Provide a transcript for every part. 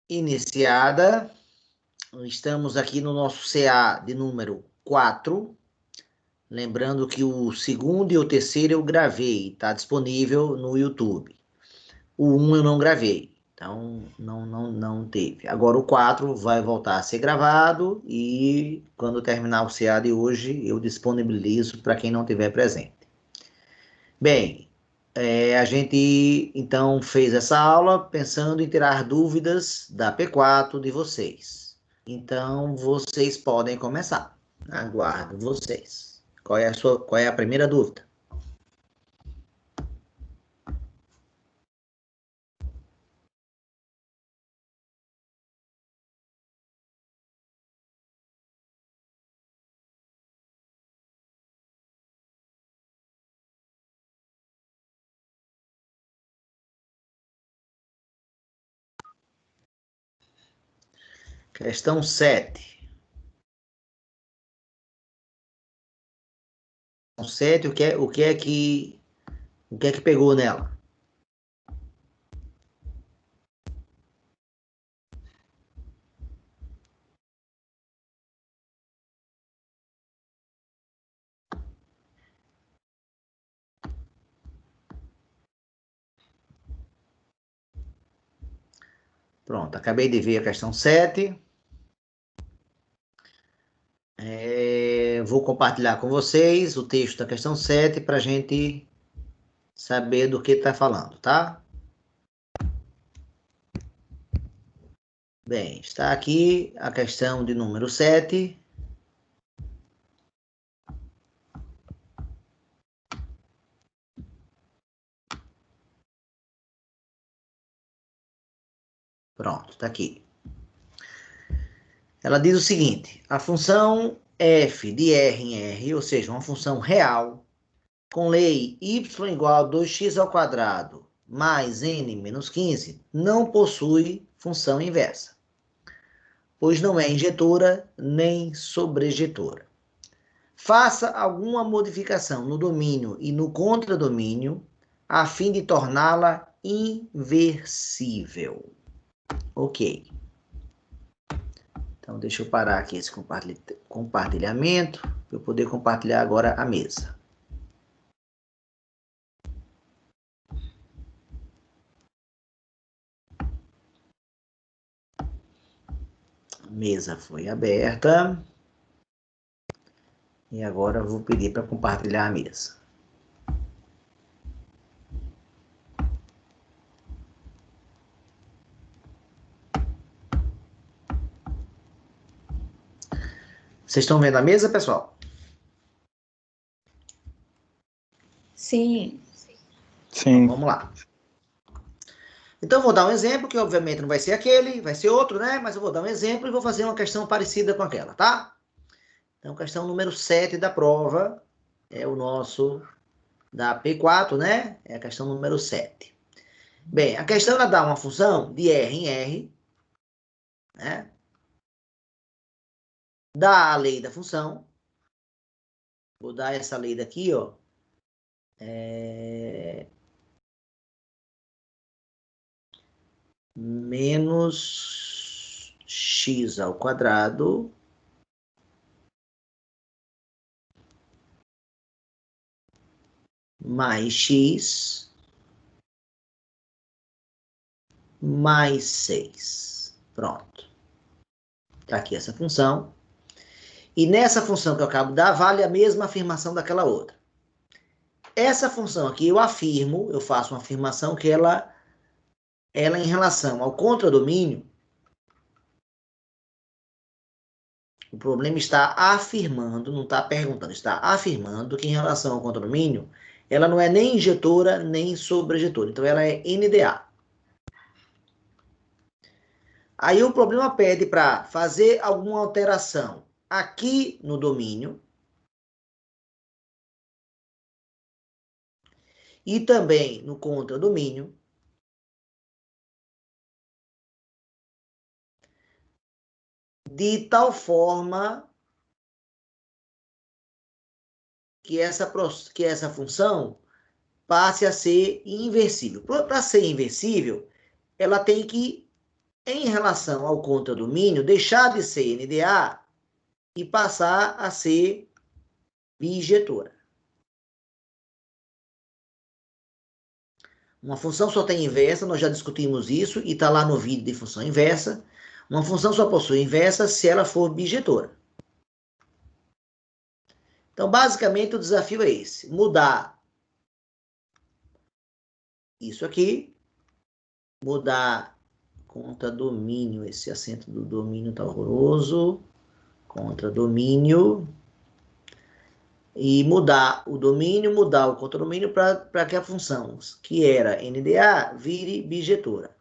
iniciada. Estamos aqui no nosso CA de número 4. Lembrando que o segundo e o terceiro eu gravei, está disponível no YouTube. O 1 eu não gravei, então não teve. Agora o 4 vai voltar a ser gravado e quando terminar o CA de hoje eu disponibilizo para quem não tiver presente. Bem, a gente então fez essa aula pensando em tirar dúvidas da P4 de vocês. Então vocês podem começar. Aguardo vocês. Qual é a primeira dúvida? Questão 7. Questão 7, o que é que pegou nela? Pronto, acabei de ver a questão 7. Vou compartilhar com vocês o texto da questão 7 para a gente saber do que está falando, tá? Bem, está aqui a questão de número 7. Pronto, está aqui. Ela diz o seguinte: a função f de r em r, ou seja, uma função real, com lei y igual a 2x ao quadrado mais n menos 15, não possui função inversa, pois não é injetora nem sobrejetora. Faça alguma modificação no domínio e no contradomínio a fim de torná-la inversível. Ok. Então, deixa eu parar aqui esse compartilhamento para eu poder compartilhar agora a mesa. A mesa foi aberta. E agora eu vou pedir para compartilhar a mesa. Vocês estão vendo a mesa, pessoal? Sim. Sim. Então, vamos lá. Então, vou dar um exemplo, que obviamente não vai ser aquele, vai ser outro, né? Mas eu vou dar um exemplo e vou fazer uma questão parecida com aquela, tá? Então, questão número 7 da prova é o nosso da P4, né? É a questão número 7. Bem, a questão ela dá uma função de R em R, né? Dá a lei da função. Vou dar essa lei daqui, ó. Menos x ao quadrado mais x mais 6. Pronto. Está aqui essa função. E nessa função que eu acabo de dar, vale a mesma afirmação daquela outra. Essa função aqui eu afirmo, eu faço uma afirmação que ela em relação ao contradomínio, o problema está afirmando, não está perguntando, está afirmando que em relação ao contradomínio, ela não é nem injetora nem sobrejetora. Então, ela é NDA. Aí o problema pede para fazer alguma alteração aqui no domínio e também no contradomínio, de tal forma que essa função passe a ser inversível. Para ser inversível, ela tem que em relação ao contradomínio, deixar de ser NDA e passar a ser bijetora. Uma função só tem inversa, nós já discutimos isso, e está lá no vídeo de função inversa. Uma função só possui inversa se ela for bijetora. Então, basicamente, o desafio é esse: mudar isso aqui, mudar contra domínio, esse acento do domínio está horroroso, contra domínio, e mudar o domínio, mudar o contradomínio para que a função que era NDA vire bijetora.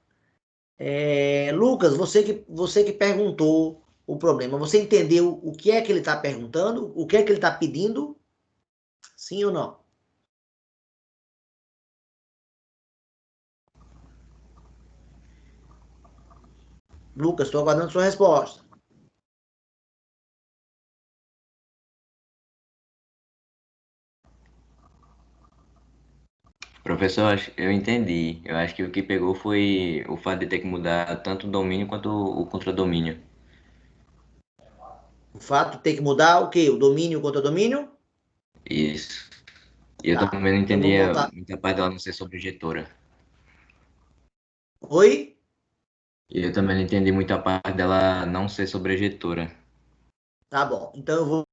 Lucas, você que perguntou o problema, você entendeu o que é que ele está perguntando? O que é que ele está pedindo? Sim ou não? Lucas, estou aguardando sua resposta. Professor, eu entendi. Eu acho que o que pegou foi o fato de ter que mudar tanto o domínio quanto o contradomínio. O fato de ter que mudar o quê? O domínio contra domínio? Isso. E eu Tá. também não Então vamos entendia voltar. muita parte dela não ser sobrejetora. Oi? E eu também não entendi muita parte dela não ser sobrejetora. Tá bom. Então eu vou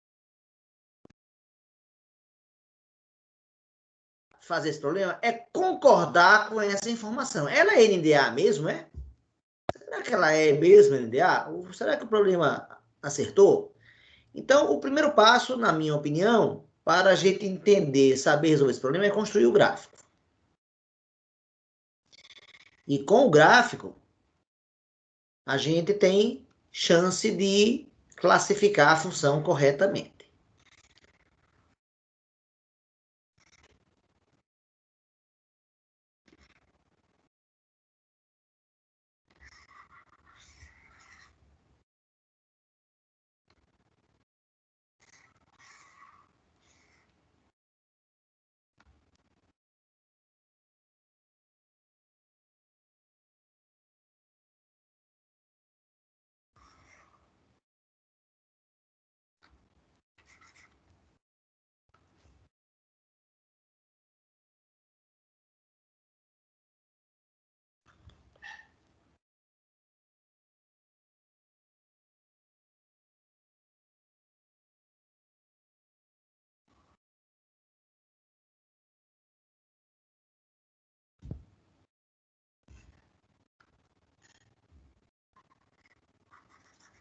fazer esse problema é concordar com essa informação. Ela é NDA mesmo, é? Será que ela é mesmo NDA? Ou será que o problema acertou? Então, o primeiro passo, na minha opinião, para a gente entender, saber resolver esse problema, é construir o gráfico. E com o gráfico, a gente tem chance de classificar a função corretamente.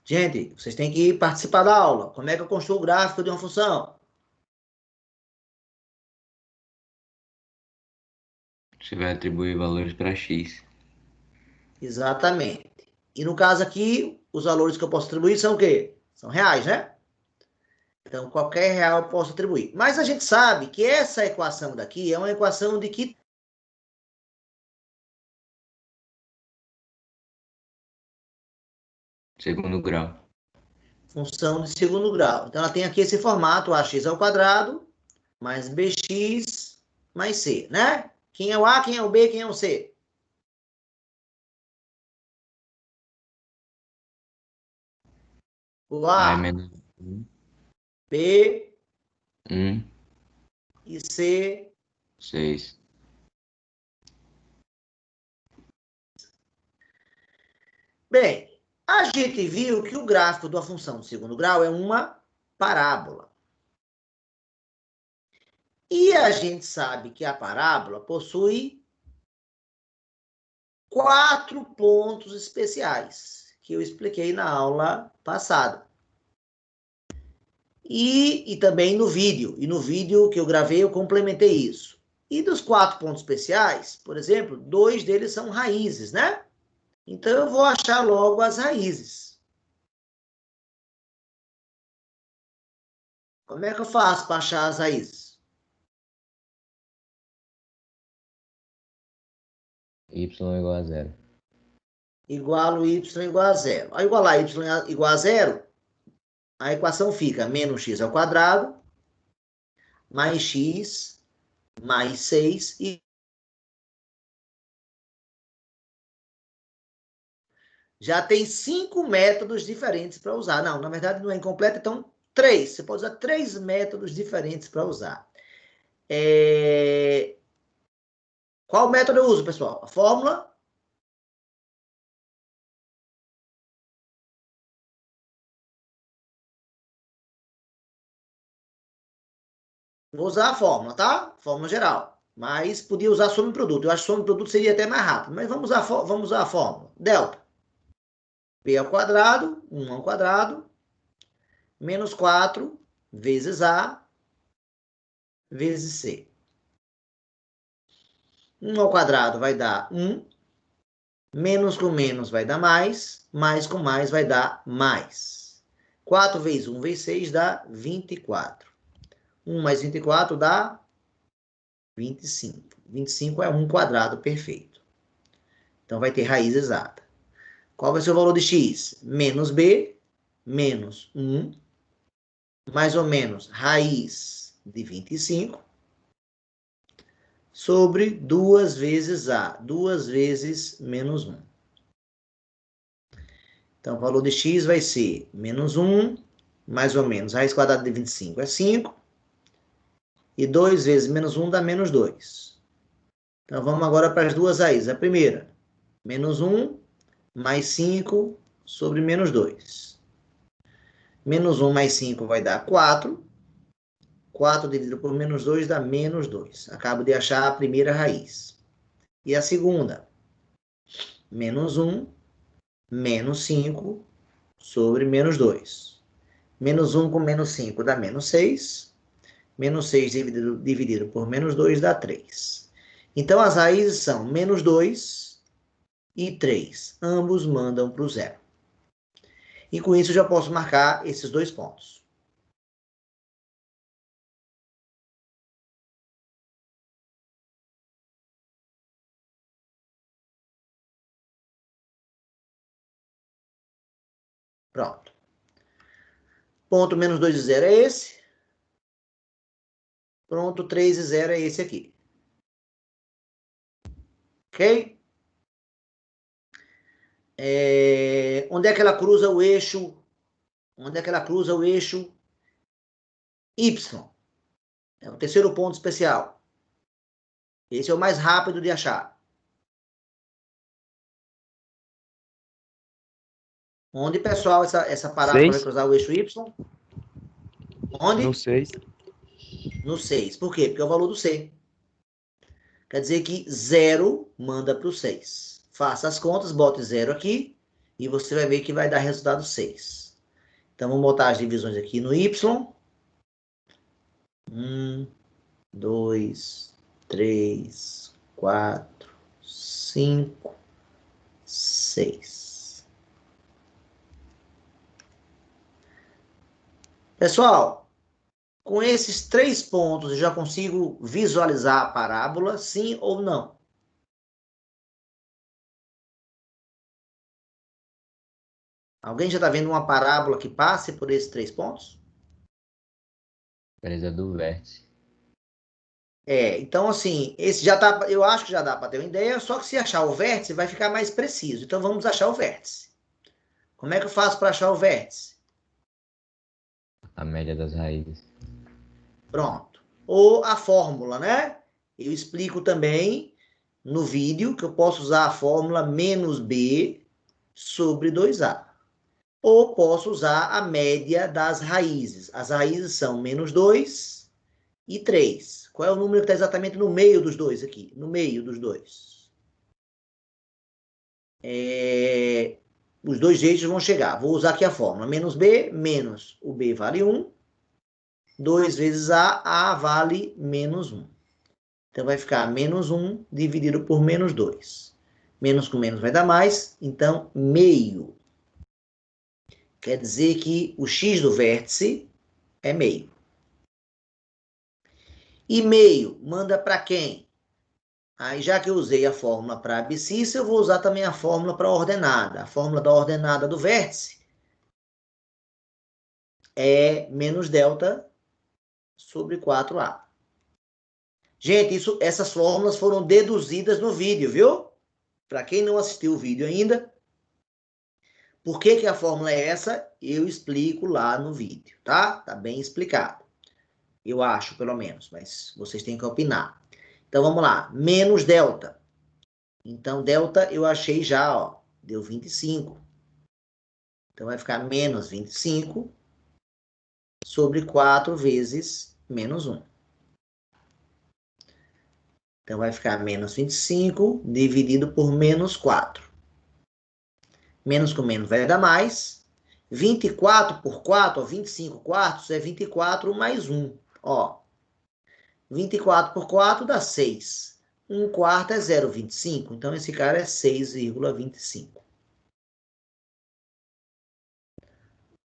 Gente, vocês têm que participar da aula. Como é que eu construo o gráfico de uma função? Você vai atribuir valores para x. Exatamente. E no caso aqui, os valores que eu posso atribuir são o quê? São reais, né? Então, qualquer real eu posso atribuir. Mas a gente sabe que essa equação daqui é uma equação de que Segundo grau. função de segundo grau. Então, ela tem aqui esse formato, ax ao quadrado, mais bx, mais c, né? Quem é o a, quem é o b, quem é o c? O A é a, menos 1, b 1, e c. 6. Bem, a gente viu que o gráfico de uma função de segundo grau é uma parábola. E a gente sabe que a parábola possui 4 pontos especiais, que eu expliquei na aula passada. E também no vídeo. E no vídeo que eu gravei, eu complementei isso. E dos 4 pontos especiais, por exemplo, 2 deles são raízes, né? Então, eu vou achar logo as raízes. Como é que eu faço para achar as raízes? Y igual a 0. Igualo y igual a zero. Ao igualar y igual a zero, a equação fica menos x ao quadrado, mais x, mais 6 Já tem 5 métodos diferentes para usar. Não, na verdade não é incompleto, então 3. Você pode usar 3 métodos diferentes para usar. Qual método eu uso, pessoal? A fórmula. Vou usar a fórmula, tá? Fórmula geral. Mas podia usar soma e produto. Eu acho que soma e produto seria até mais rápido. Mas vamos usar a fórmula. Delta. P ao quadrado, 1 ao quadrado, menos 4 vezes A vezes C. 1 ao quadrado vai dar 1. Menos com menos vai dar mais com mais vai dar mais. 4 vezes 1 vezes 6 dá 24. 1 mais 24 dá 25. 25 é 1 quadrado perfeito. Então vai ter raiz exata. Qual vai ser o valor de x? Menos b, menos 1, mais ou menos raiz de 25, sobre 2 vezes a, 2 vezes menos 1. Então, o valor de x vai ser menos 1, mais ou menos, raiz quadrada de 25 é 5, e 2 vezes menos 1 dá menos 2. Então, vamos agora para as duas raízes. A primeira, menos 1, mais 5, sobre menos 2. Menos 1 mais 5 vai dar 4. 4 dividido por menos 2 dá menos 2. Acabo de achar a primeira raiz. E a segunda, menos 1, menos 5, sobre menos 2. Menos 1 com menos 5 dá menos 6. Menos 6 dividido por menos 2 dá 3. Então, as raízes são menos 2 e 3. Ambos mandam para o zero. E com isso, eu já posso marcar esses dois pontos. Pronto. Ponto menos 2 e 0 é esse. Pronto, 3 e 0 é esse aqui. Ok? Onde é que ela cruza o eixo? Onde é que ela cruza o eixo Y? É o terceiro ponto especial. Esse é o mais rápido de achar. Onde, pessoal, essa parábola vai cruzar o eixo Y? Onde? No 6. No 6. Por quê? Porque é o valor do C. Quer dizer que 0 manda para o 6. Faça as contas, bote 0 aqui, e você vai ver que vai dar resultado 6. Então, vamos botar as divisões aqui no Y. 1, 2, 3, 4, 5, 6. Pessoal, com esses 3 pontos, eu já consigo visualizar a parábola, sim ou não? Alguém já está vendo uma parábola que passe por esses 3 pontos? Beleza do vértice. Então assim, esse já tá, eu acho que já dá para ter uma ideia, só que se achar o vértice vai ficar mais preciso. Então vamos achar o vértice. Como é que eu faço para achar o vértice? A média das raízes. Pronto. Ou a fórmula, né? Eu explico também no vídeo que eu posso usar a fórmula menos b sobre 2a. Ou posso usar a média das raízes. As raízes são menos 2 e 3. Qual é o número que está exatamente no meio dos dois aqui? No meio dos dois. Os dois jeitos vão chegar. Vou usar aqui a fórmula. Menos b, menos o b vale 1. 2 vezes a vale menos 1. Então, vai ficar menos 1 dividido por menos 2. Menos com menos vai dar mais. Então, meio. Quer dizer que o x do vértice é meio. E meio manda para quem? Aí, já que eu usei a fórmula para abscissa, eu vou usar também a fórmula para ordenada. A fórmula da ordenada do vértice é menos delta sobre 4a. Gente, essas fórmulas foram deduzidas no vídeo, viu? Para quem não assistiu o vídeo ainda, Por que que a fórmula é essa? Eu explico lá no vídeo, tá? Tá bem explicado. Eu acho, pelo menos, mas vocês têm que opinar. Então, vamos lá. Menos delta. Então, delta eu achei já, ó. Deu 25. Então, vai ficar menos 25 sobre 4 vezes menos 1. Então, vai ficar menos 25 dividido por menos 4. Menos com menos vai dar mais. 24 por 4, ó, 25 quartos é 24 mais 1. Ó, 24 por 4 dá 6. 1 quarto é 0,25. Então, esse cara é 6,25.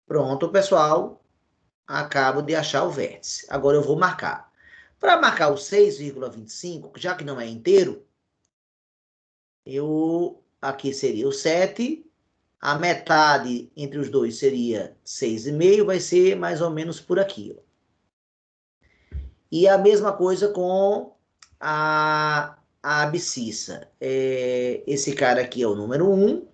Pronto, pessoal. Acabo de achar o vértice. Agora eu vou marcar. Para marcar o 6,25, já que não é inteiro, aqui seria o 7. A metade entre os dois seria 6,5. Vai ser mais ou menos por aqui, ó. E a mesma coisa com a abscissa. Esse cara aqui é o número 1.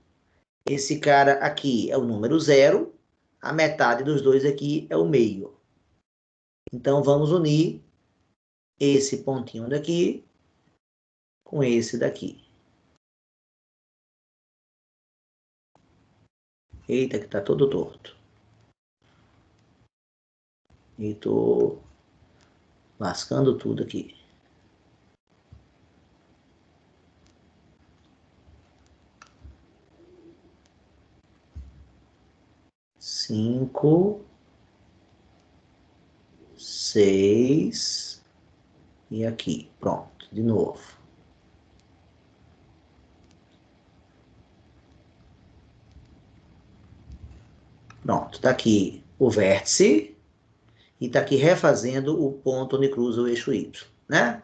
Esse cara aqui é o número 0. A metade dos dois aqui é o meio. Então, vamos unir esse pontinho daqui com esse daqui. Eita, que tá todo torto. E tô lascando tudo aqui. Cinco, 6 e aqui. Pronto, de novo. Pronto, tá aqui o vértice e tá aqui refazendo o ponto onde cruza o eixo Y, né?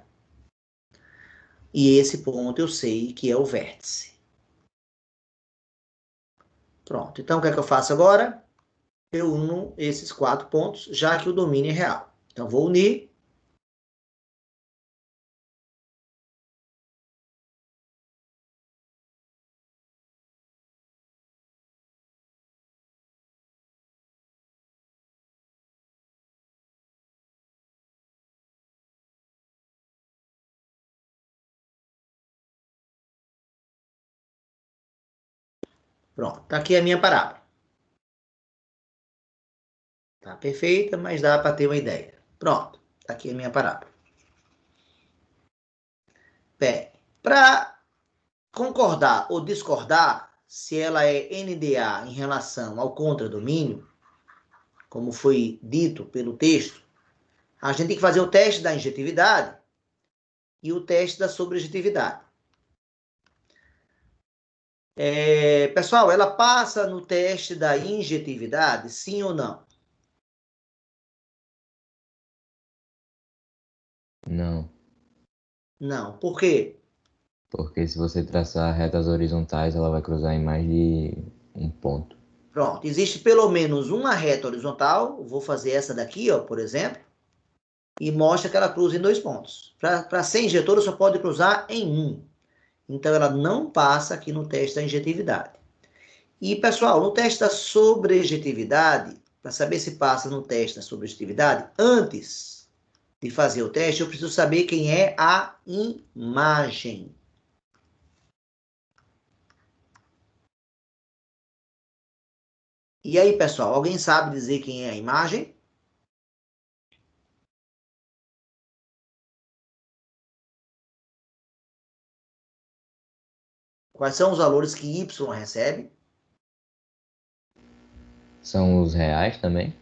E esse ponto eu sei que é o vértice. Pronto, então o que é que eu faço agora? Eu uno esses 4 pontos, já que o domínio é real. Então, vou unir. Pronto, tá aqui a minha parábola. Tá perfeita, mas dá para ter uma ideia. Pronto, tá aqui a minha parábola. Bem, para concordar ou discordar, se ela é NDA em relação ao contradomínio, como foi dito pelo texto, a gente tem que fazer o teste da injetividade e o teste da sobrejetividade. Pessoal, ela passa no teste da injetividade, sim ou não? Não, Não. Por quê? porque se você traçar retas horizontais, ela vai cruzar em mais de um ponto. Pronto, existe pelo menos uma reta horizontal, vou fazer essa daqui, ó, por exemplo, e mostra que ela cruza em 2 pontos. Para ser injetora, só pode cruzar em um. Então, ela não passa aqui no teste da injetividade. E, pessoal, no teste da sobrejetividade, para saber se passa no teste da sobrejetividade, antes de fazer o teste, eu preciso saber quem é a imagem. E aí, pessoal, alguém sabe dizer quem é a imagem? Quais são os valores que y recebe? São os reais também?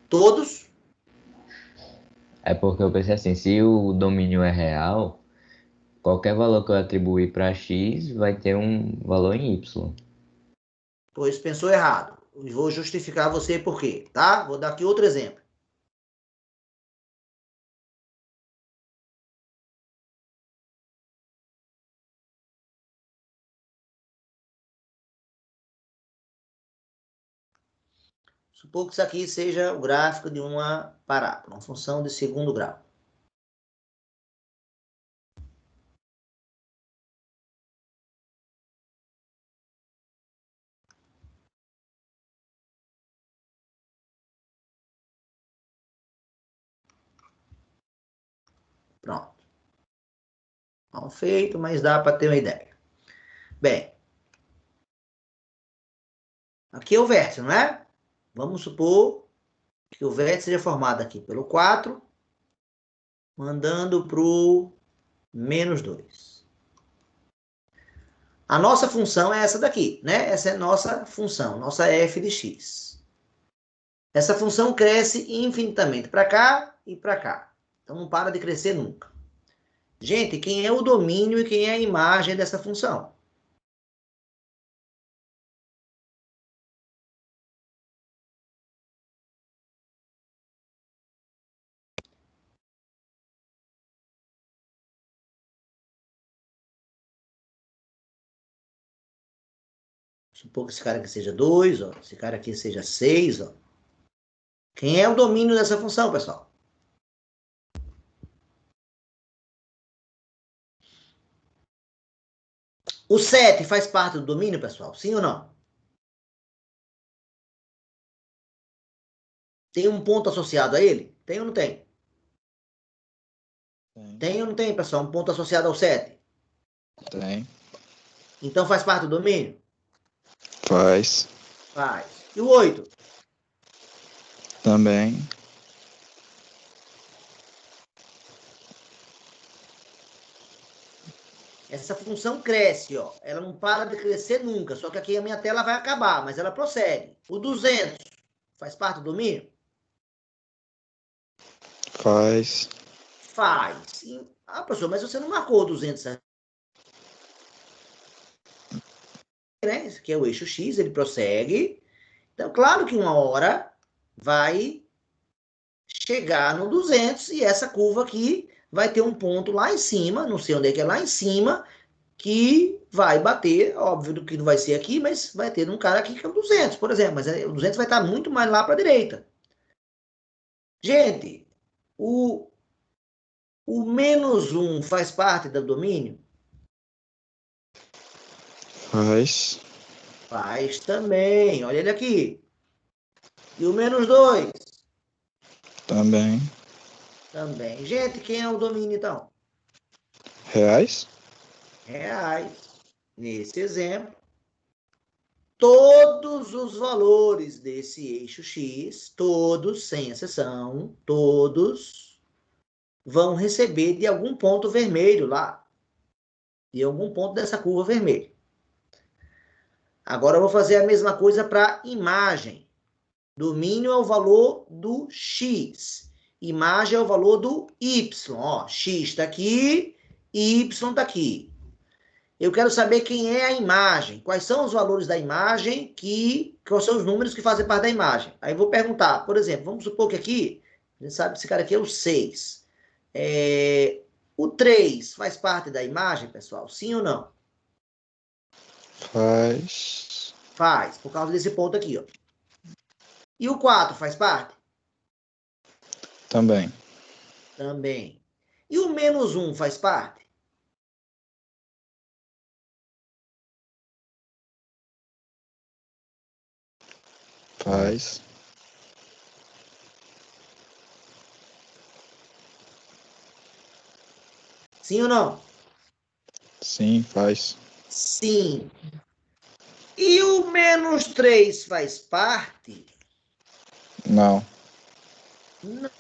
Todos? É porque eu pensei assim, se o domínio é real, qualquer valor que eu atribuir para x vai ter um valor em y. Pois pensou errado. E vou justificar você por quê, tá? Vou dar aqui outro exemplo. Supor que isso aqui seja o gráfico de uma parábola, uma função de segundo grau. Pronto. Mal feito, mas dá para ter uma ideia. Bem, aqui é o vértice, não é? Vamos supor que o vértice seja formado aqui pelo 4, mandando para o menos 2. A nossa função é essa daqui, né? Essa é a nossa função, nossa f de x. Essa função cresce infinitamente para cá e para cá. Então não para de crescer nunca. Gente, quem é o domínio e quem é a imagem dessa função? Supor que esse cara aqui seja 2, ó. Esse cara aqui seja 6, ó. Quem é o domínio dessa função, pessoal? O 7 faz parte do domínio, pessoal? Sim ou não? Tem um ponto associado a ele? Tem ou não tem? Tem ou não tem, pessoal? Um ponto associado ao 7? Tem. Então faz parte do domínio? Faz. Faz. E o 8? Também. Essa função cresce, ó. Ela não para de crescer nunca. Só que aqui a minha tela vai acabar, mas ela prossegue. O 200 faz parte do domínio? Faz. Faz. Ah, professor, mas você não marcou o 200, né? Esse aqui é o eixo X, ele prossegue. Então, claro que uma hora vai chegar no 200 e essa curva aqui vai ter um ponto lá em cima, não sei onde é que é lá em cima, que vai bater, óbvio que não vai ser aqui, mas vai ter um cara aqui que é o 200, por exemplo, mas o 200 vai estar muito mais lá para a direita. Gente, o menos 1 faz parte do domínio? Faz. Faz também, olha ele aqui. E o menos 2? Também. Também. Gente, quem é o domínio então? Reais. Reais. Nesse exemplo, todos os valores desse eixo X, todos, sem exceção, todos vão receber de algum ponto vermelho lá. De algum ponto dessa curva vermelha. Agora eu vou fazer a mesma coisa para imagem. Domínio é o valor do X. Imagem é o valor do Y. Ó, X está aqui, Y está aqui. Eu quero saber quem é a imagem, quais são os valores da imagem, quais são os números que fazem parte da imagem. Aí eu vou perguntar, por exemplo, vamos supor que aqui, a gente sabe que esse cara aqui é o 6. O 3 faz parte da imagem, pessoal? Sim ou não? Faz. Faz, por causa desse ponto aqui, ó. E o 4 faz parte? Também. Também. E o menos 1 faz parte? Faz. Sim ou não? Sim, faz. Sim. E o menos 3 faz parte? Não. Não.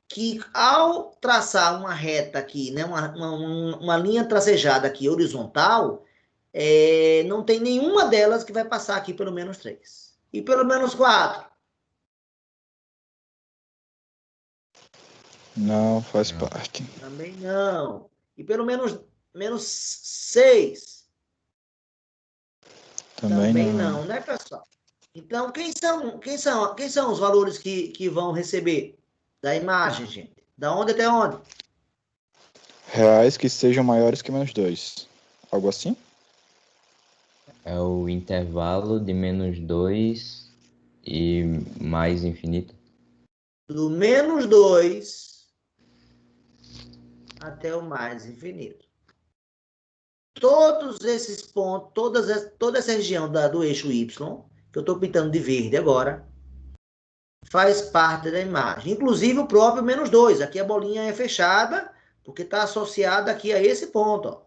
Que ao traçar uma reta aqui, né, uma linha tracejada aqui horizontal, não tem nenhuma delas que vai passar aqui pelo menos 3. E pelo menos 4? Não faz Não. parte. Também não. E pelo menos 6? Também não. Não, né, pessoal? Então, quem são os valores que vão receber da imagem, gente? Da onde até onde? Reais que sejam maiores que menos 2. Algo assim? É o intervalo de menos 2 e mais infinito. Do menos 2 até o mais infinito. Todos esses pontos, toda essa região do eixo Y, que eu estou pintando de verde agora, faz parte da imagem. Inclusive o próprio menos 2. Aqui a bolinha é fechada, porque está associada aqui a esse ponto, ó.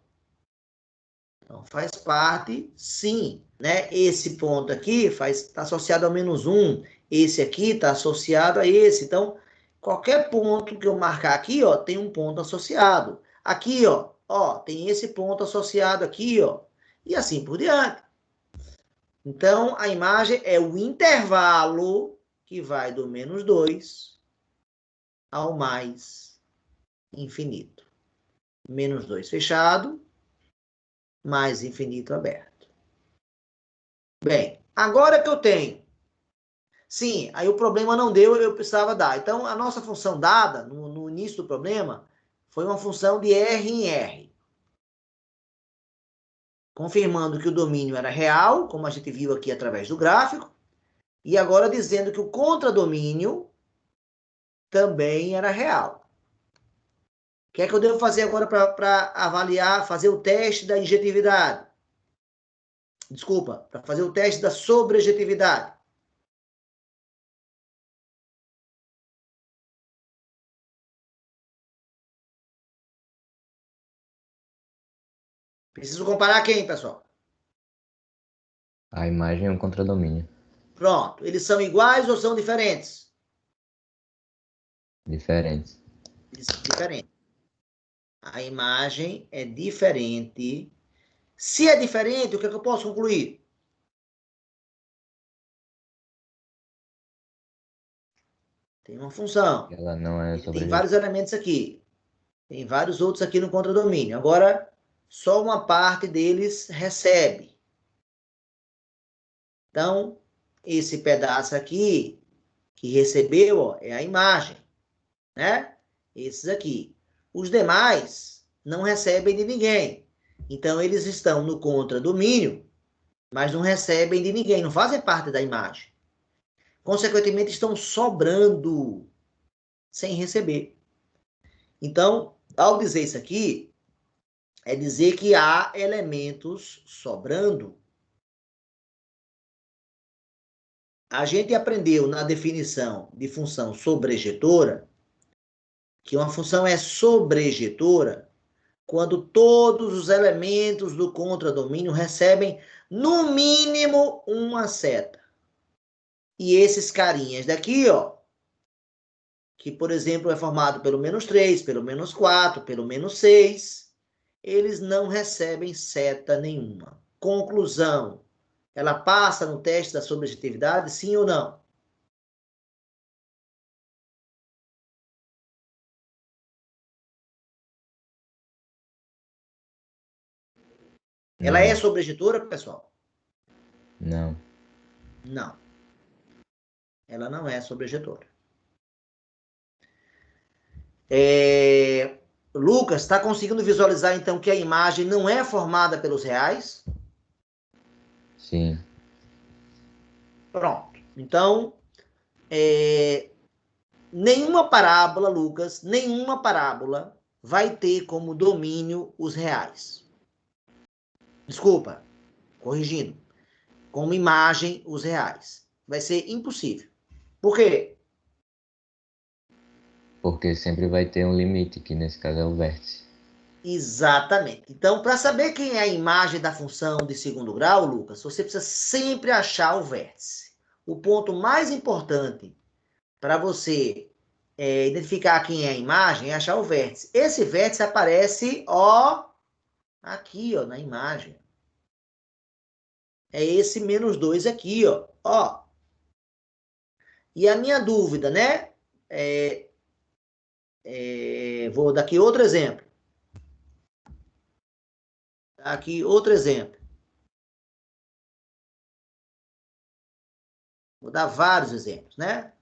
Então, faz parte, sim, né? Esse ponto aqui está associado ao menos 1. Esse aqui está associado a esse. Então, qualquer ponto que eu marcar aqui, ó, tem um ponto associado. Aqui, ó, tem esse ponto associado aqui, ó. E assim por diante. Então, a imagem é o intervalo que vai do menos 2 ao mais infinito. Menos 2 fechado, mais infinito aberto. Bem, agora que eu tenho. Sim, aí o problema não deu, eu precisava dar. Então, a nossa função dada, no início do problema, foi uma função de R em R. Confirmando que o domínio era real, como a gente viu aqui através do gráfico. E agora dizendo que o contradomínio também era real. O que é que eu devo fazer agora para avaliar, fazer o teste da injetividade? Desculpa, para fazer o teste da sobrejetividade. Preciso comparar quem, pessoal? A imagem é um contradomínio. Pronto. Eles são iguais ou são diferentes? Diferentes. Eles são diferentes. A imagem é diferente. Se é diferente, o que é que eu posso concluir? Tem uma função. Ela não é Ele tem vários sobrejetiva. elementos aqui. Tem vários outros aqui no contradomínio. Agora, só uma parte deles recebe. Então, esse pedaço aqui que recebeu, ó, é a imagem, né? Esses aqui. Os demais não recebem de ninguém. Então, eles estão no contradomínio, mas não recebem de ninguém, não fazem parte da imagem. Consequentemente, estão sobrando sem receber. Então, ao dizer isso aqui, é dizer que há elementos sobrando. A gente aprendeu na definição de função sobrejetora que uma função é sobrejetora quando todos os elementos do contradomínio recebem no mínimo uma seta. E esses carinhas daqui, ó, que por exemplo é formado pelo menos 3, pelo menos 4, pelo menos 6, eles não recebem seta nenhuma. Conclusão, ela passa no teste da sobrejetividade, sim ou não? Ela é Não, sobrejetora, pessoal? não. Não. Ela não é sobrejetora. Lucas, está conseguindo visualizar então que a imagem não é formada pelos reais? Sim. Pronto. Então, nenhuma parábola, Lucas, nenhuma parábola vai ter como domínio os reais. Desculpa, corrigindo. Como imagem os reais. Vai ser impossível. Por quê? Porque sempre vai ter um limite, que nesse caso é o vértice. Exatamente. Então, para saber quem é a imagem da função de segundo grau, Lucas, você precisa sempre achar o vértice. O ponto mais importante para você identificar quem é a imagem é achar o vértice. Esse vértice aparece, ó, aqui, ó, na imagem. É esse menos 2 aqui, ó. E a minha dúvida, né? Vou dar aqui outro exemplo. Aqui outro exemplo. Vou dar vários exemplos, né?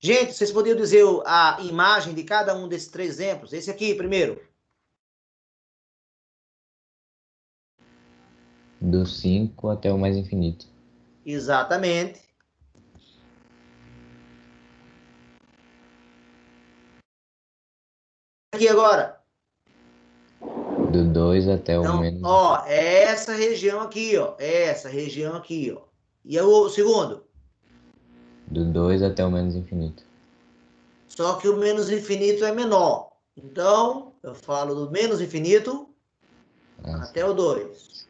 Gente, vocês poderiam dizer a imagem de cada um desses 3 exemplos? Esse aqui, primeiro. Do 5 até o mais infinito. Exatamente. Aqui agora. Do 2 até o Então, menos. ó, essa região aqui, ó. Essa região aqui, ó. E o segundo? Do 2 até o menos infinito. Só que o menos infinito é menor. Então, eu falo do menos infinito até o 2.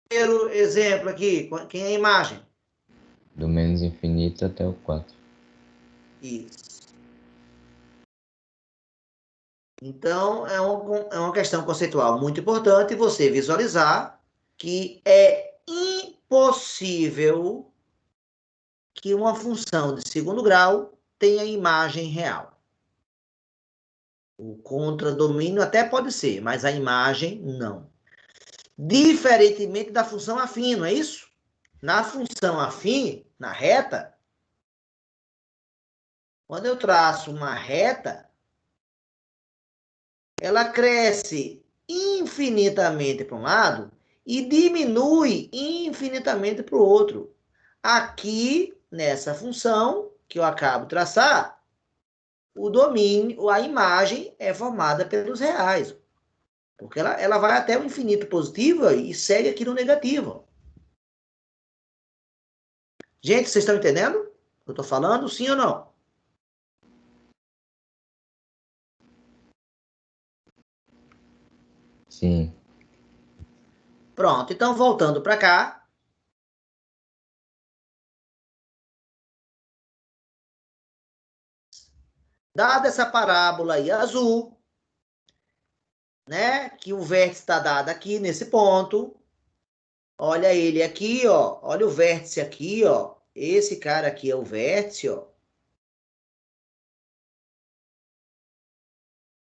Primeiro exemplo aqui, quem é a imagem? Do menos infinito até o 4. Isso. Então, é uma questão conceitual muito importante você visualizar que é impossível que uma função de segundo grau tenha imagem real. O contradomínio até pode ser, mas a imagem não. Diferentemente da função afim, não é isso? Na função afim, na reta, quando eu traço uma reta, ela cresce infinitamente para um lado e diminui infinitamente para o outro. Aqui, nessa função que eu acabo de traçar, o domínio, a imagem é formada pelos reais. Porque ela vai até o infinito positivo e segue aqui no negativo. Gente, vocês estão entendendo o que eu estou falando? Sim ou não? Sim. Pronto, então voltando para cá. Dada essa parábola aí azul, né? Que o vértice está dado aqui nesse ponto. Olha ele aqui, ó. Olha o vértice aqui, ó. Esse cara aqui é o vértice, ó.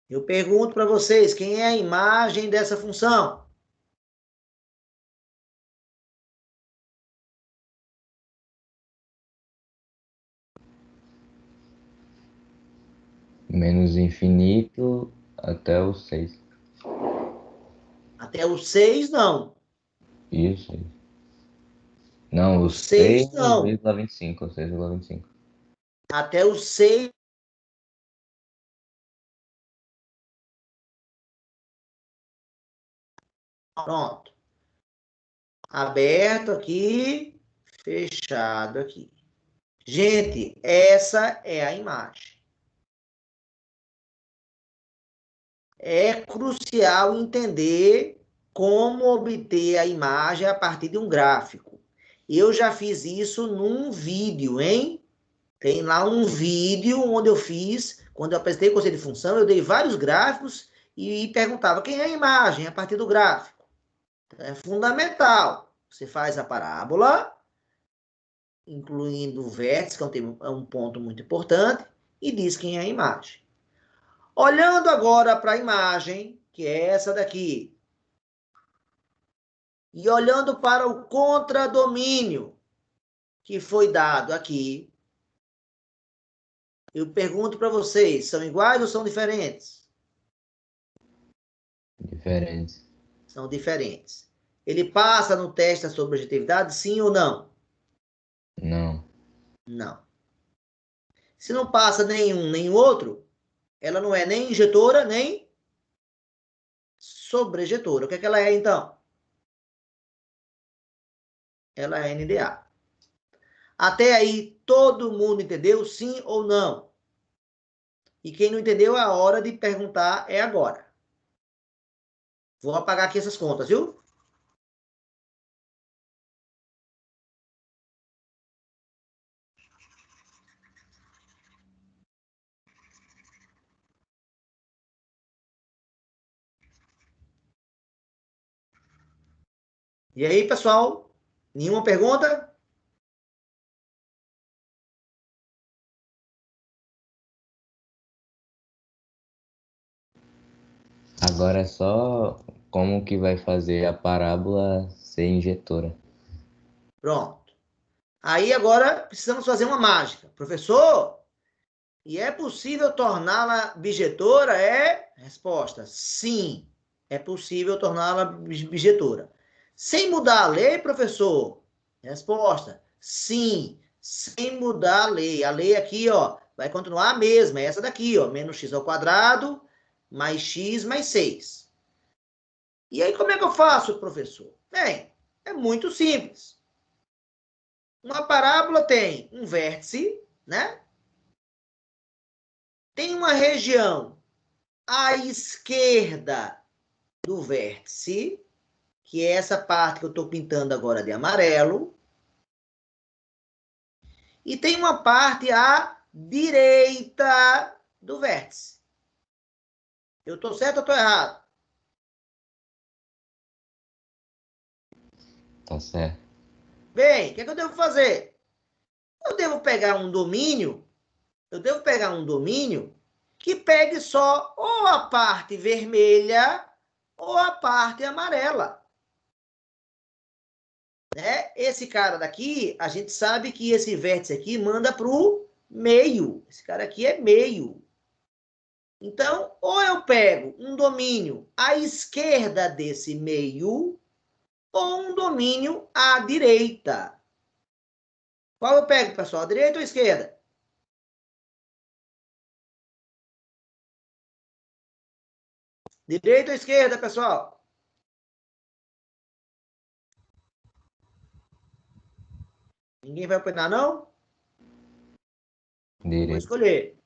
Eu pergunto para vocês, quem é a imagem dessa função? Menos infinito até o 6. Até o 6, não. Isso. Não, O o 6, não. 6,25. 6,25. Até o 6. Pronto. Aberto aqui, fechado aqui. Gente, essa é a imagem. É crucial entender como obter a imagem a partir de um gráfico. Eu já fiz isso num vídeo, hein? Tem lá um vídeo onde eu fiz, quando eu apresentei o conceito de função, eu dei vários gráficos e perguntava quem é a imagem a partir do gráfico. É fundamental. Você faz a parábola, incluindo o vértice, que é um ponto muito importante, e diz quem é a imagem. Olhando agora para a imagem, que é essa daqui, e olhando para o contradomínio que foi dado aqui, eu pergunto para vocês, são iguais ou são diferentes? Diferentes. São diferentes. Ele passa no teste da subjetividade, sim ou não? Não. Não. Se não passa nenhum nem outro, ela não é nem injetora, nem sobrejetora. O que é que ela é, então? Ela é NDA. Até aí, todo mundo entendeu, sim ou não? E quem não entendeu, a hora de perguntar é agora. Vou apagar aqui essas contas, viu? E aí, pessoal? Nenhuma pergunta? Agora é só como que vai fazer a parábola ser injetora. Pronto. Aí agora precisamos fazer uma mágica. Professor, e é possível torná-la bijetora? Resposta, sim, é possível torná-la bijetora. Sem mudar a lei, professor? Resposta, sim, sem mudar a lei. A lei aqui, ó, vai continuar a mesma, é essa daqui, ó, menos x ao quadrado, mais x mais 6. E aí, como é que eu faço, professor? Bem, é muito simples. Uma parábola tem um vértice, né? Tem uma região à esquerda do vértice, que é essa parte que eu estou pintando agora de amarelo. E tem uma parte à direita do vértice. Eu estou certo ou estou errado? Tá certo. Bem, o que é que eu devo fazer? Eu devo pegar um domínio que pegue só ou a parte vermelha ou a parte amarela. Né? Esse cara daqui, a gente sabe que esse vértice aqui manda para o meio. Esse cara aqui é meio. Então, ou eu pego um domínio à esquerda desse meio, ou um domínio à direita. Qual eu pego, pessoal? A direita ou a esquerda? Direita ou esquerda, pessoal? Ninguém vai opinar, não? Eu vou Direito. escolher.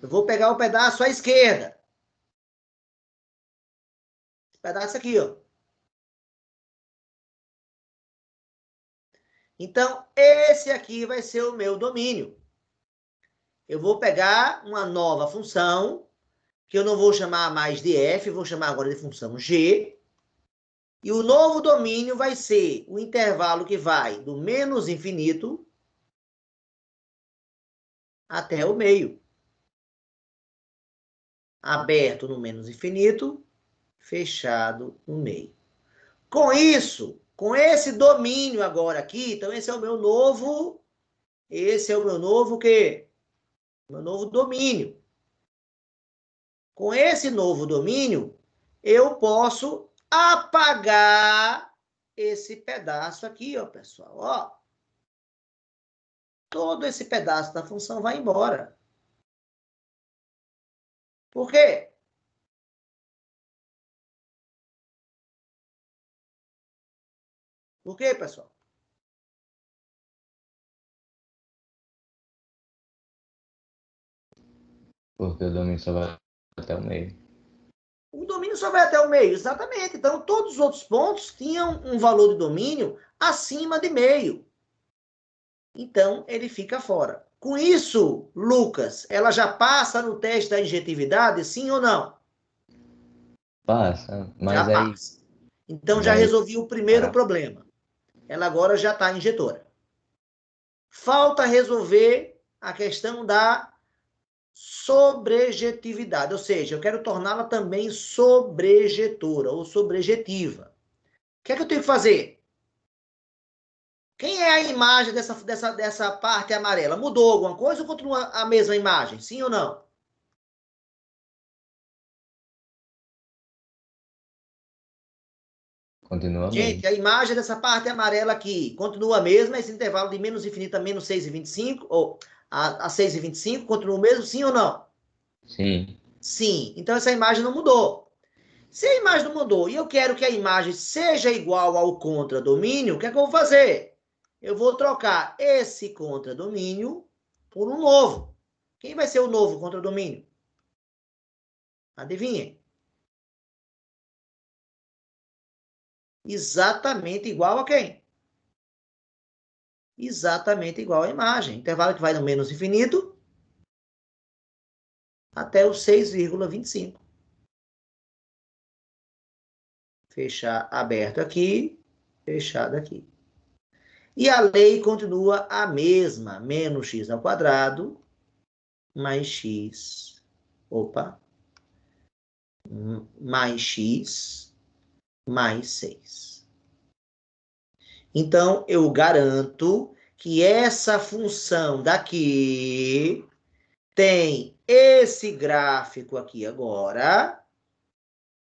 Eu vou pegar o pedaço à esquerda. Esse pedaço aqui, ó. Então, esse aqui vai ser o meu domínio. Eu vou pegar uma nova função, que eu não vou chamar mais de f, vou chamar agora de função g. E o novo domínio vai ser o intervalo que vai do menos infinito até o meio. Aberto no menos infinito, fechado no meio. Com isso, com esse domínio agora aqui, então esse é o meu novo quê? Meu novo domínio. Com esse novo domínio, eu posso apagar esse pedaço aqui, ó, pessoal, ó. Todo esse pedaço da função vai embora. Por quê? Por quê, pessoal? Porque o domínio só vai até o meio. O domínio só vai até o meio, exatamente. Então, todos os outros pontos tinham um valor de domínio acima de meio. Então, ele fica fora. Com isso, Lucas, ela já passa no teste da injetividade, sim ou não? Passa, mas Já aí passa. Então, já vai resolvi o primeiro parar. problema. Ela agora já está injetora. Falta resolver a questão da sobrejetividade, ou seja, eu quero torná-la também sobrejetora ou sobrejetiva. O que é que eu tenho que fazer? Quem é a imagem dessa parte amarela? Mudou alguma coisa ou continua a mesma imagem? Sim ou não? Continua mesmo. Gente, a imagem dessa parte amarela aqui continua a mesma, esse intervalo de menos infinito a menos 6,25, ou a 6,25, continua o mesmo, sim ou não? Sim. Sim. Então essa imagem não mudou. Se a imagem não mudou e eu quero que a imagem seja igual ao contradomínio, o que é que eu vou fazer? Eu vou trocar esse contradomínio por um novo. Quem vai ser o novo contradomínio? Adivinhem. Exatamente igual a quem? Exatamente igual à imagem. Intervalo que vai do menos infinito até o 6,25. Fechar aberto aqui, fechado aqui. E a lei continua a mesma. Menos x ao quadrado mais x. Opa. Mais x mais 6. Então, eu garanto que essa função daqui tem esse gráfico aqui agora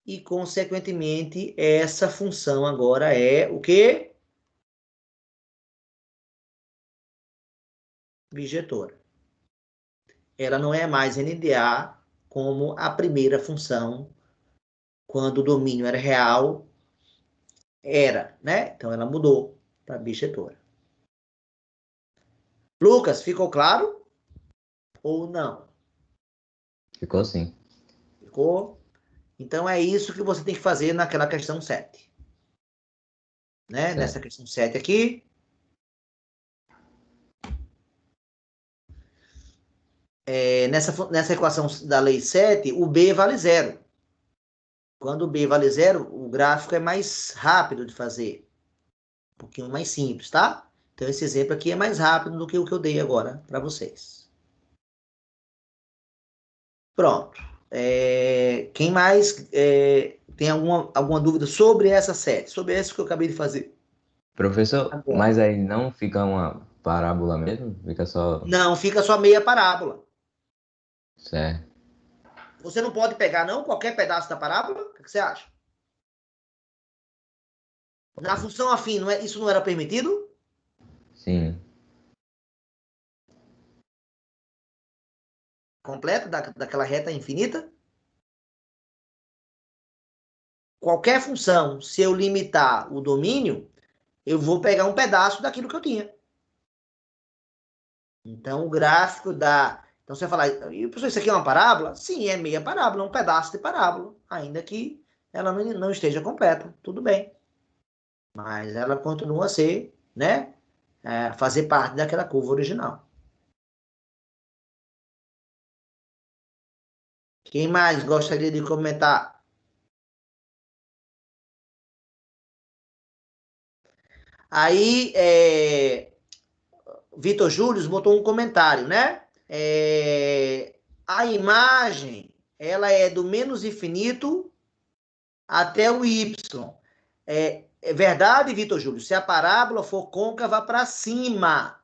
e, consequentemente, essa função agora é o quê? Bijetora. Ela não é mais NDA como a primeira função, quando o domínio era real, era, né? Então, ela mudou para bijetora. Lucas, ficou claro? Ou não? Ficou sim. Ficou? Então, é isso que você tem que fazer naquela questão 7. Né? Certo. Nessa questão 7 aqui. Nessa equação da lei 7, o B vale 0. Quando o B vale 0, o gráfico é mais rápido de fazer. Um pouquinho mais simples, tá? Então, esse exemplo aqui é mais rápido do que o que eu dei agora para vocês. Pronto. Quem mais tem alguma dúvida sobre essa série? Sobre essa que eu acabei de fazer? Professor, Agora. mas aí não fica uma parábola mesmo? Fica só... Não, fica só meia parábola. Certo. Você não pode pegar, não, qualquer pedaço da parábola? O que você acha? Na função afim, isso não era permitido? Sim. Completa, daquela reta infinita? Qualquer função, se eu limitar o domínio, eu vou pegar um pedaço daquilo que eu tinha. Então, o gráfico dá... Então, você vai falar, e professor, isso aqui é uma parábola? Sim, é meia parábola, é um pedaço de parábola, ainda que ela não esteja completa, tudo bem. Mas ela continua a ser, né, fazer parte daquela curva original. Quem mais gostaria de comentar? Aí, Vitor Júlio botou um comentário, né? A imagem, ela é do menos infinito até o y. É verdade, Vitor Júlio? Se a parábola for côncava para cima.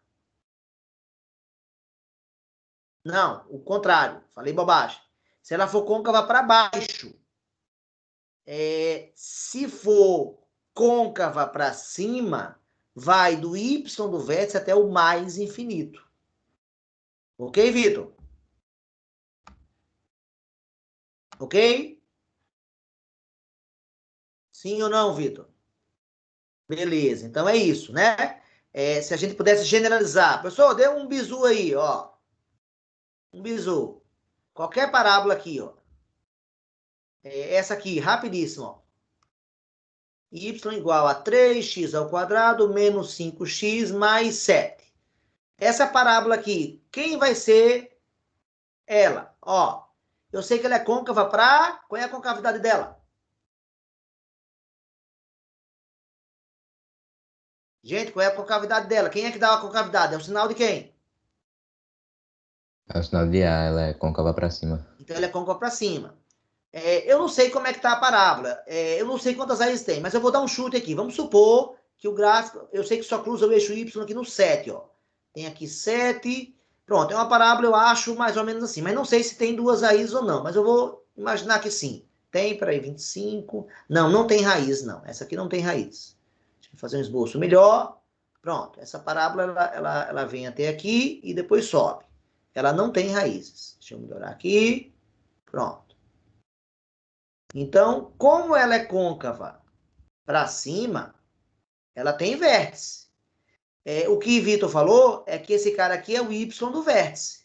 Não, o contrário. Falei bobagem. Se ela for côncava para baixo. Se for côncava para cima, vai do y do vértice até o mais infinito. Ok, Vitor? Ok? Sim ou não, Vitor? Beleza, então é isso, né? Se a gente pudesse generalizar. Pessoal, dê um bizu aí, ó. Um bizu. Qualquer parábola aqui, ó. Essa aqui, rapidíssimo, ó. Y igual a 3x ao quadrado menos 5x mais 7. Essa parábola aqui, quem vai ser ela? Ó, eu sei que ela é côncava para... Qual é a concavidade dela? Gente, qual é a concavidade dela? Quem é que dá a concavidade? É o sinal de quem? É o sinal de A, ela é côncava para cima. Então, ela é côncava para cima. Eu não sei como é que está a parábola. Eu não sei quantas raízes tem, mas eu vou dar um chute aqui. Vamos supor que o gráfico... Eu sei que só cruza o eixo Y aqui no 7, ó. Tem aqui 7. Pronto, é uma parábola, eu acho, mais ou menos assim. Mas não sei se tem duas raízes ou não. Mas eu vou imaginar que sim. Tem, peraí, 25. Não, não tem raiz, não. Essa aqui não tem raiz. Deixa eu fazer um esboço melhor. Pronto, essa parábola, ela vem até aqui e depois sobe. Ela não tem raízes. Deixa eu melhorar aqui. Pronto. Então, como ela é côncava para cima, ela tem vértice. O que Vitor falou é que esse cara aqui é o y do vértice.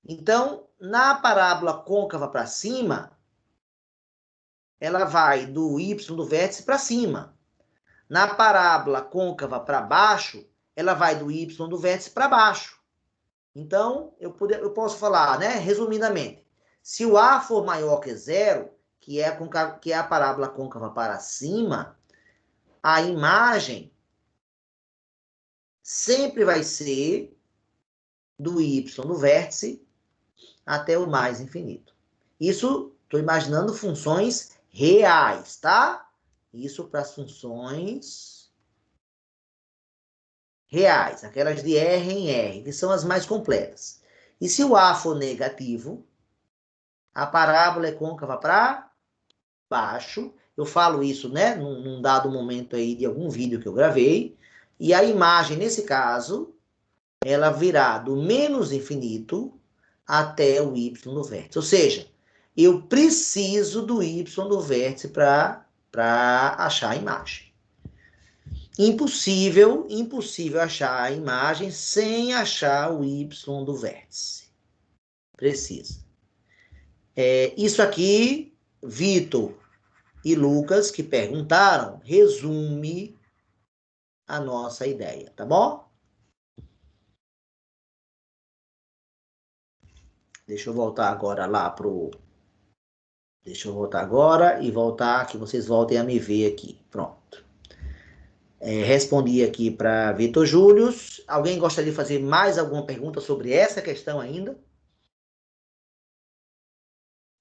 Então, na parábola côncava para cima, ela vai do y do vértice para cima. Na parábola côncava para baixo, ela vai do y do vértice para baixo. Então, eu posso falar, né, resumidamente, se o A for maior que 0, que é a parábola côncava para cima, a imagem sempre vai ser do y no vértice até o mais infinito. Isso, estou imaginando funções reais, tá? Isso para as funções reais, aquelas de R em R, que são as mais completas. E se o A for negativo, a parábola é côncava para baixo. Eu falo isso, né, num dado momento aí de algum vídeo que eu gravei. E a imagem, nesse caso, ela virá do menos infinito até o y do vértice. Ou seja, eu preciso do y do vértice para achar a imagem. Impossível achar a imagem sem achar o y do vértice. Precisa. Isso aqui, Vitor e Lucas, que perguntaram, resume a nossa ideia, tá bom? Deixa eu voltar agora lá pro... Deixa eu voltar agora e voltar, que vocês voltem a me ver aqui. Pronto. Respondi aqui para Vitor Júlio. Alguém gostaria de fazer mais alguma pergunta sobre essa questão ainda?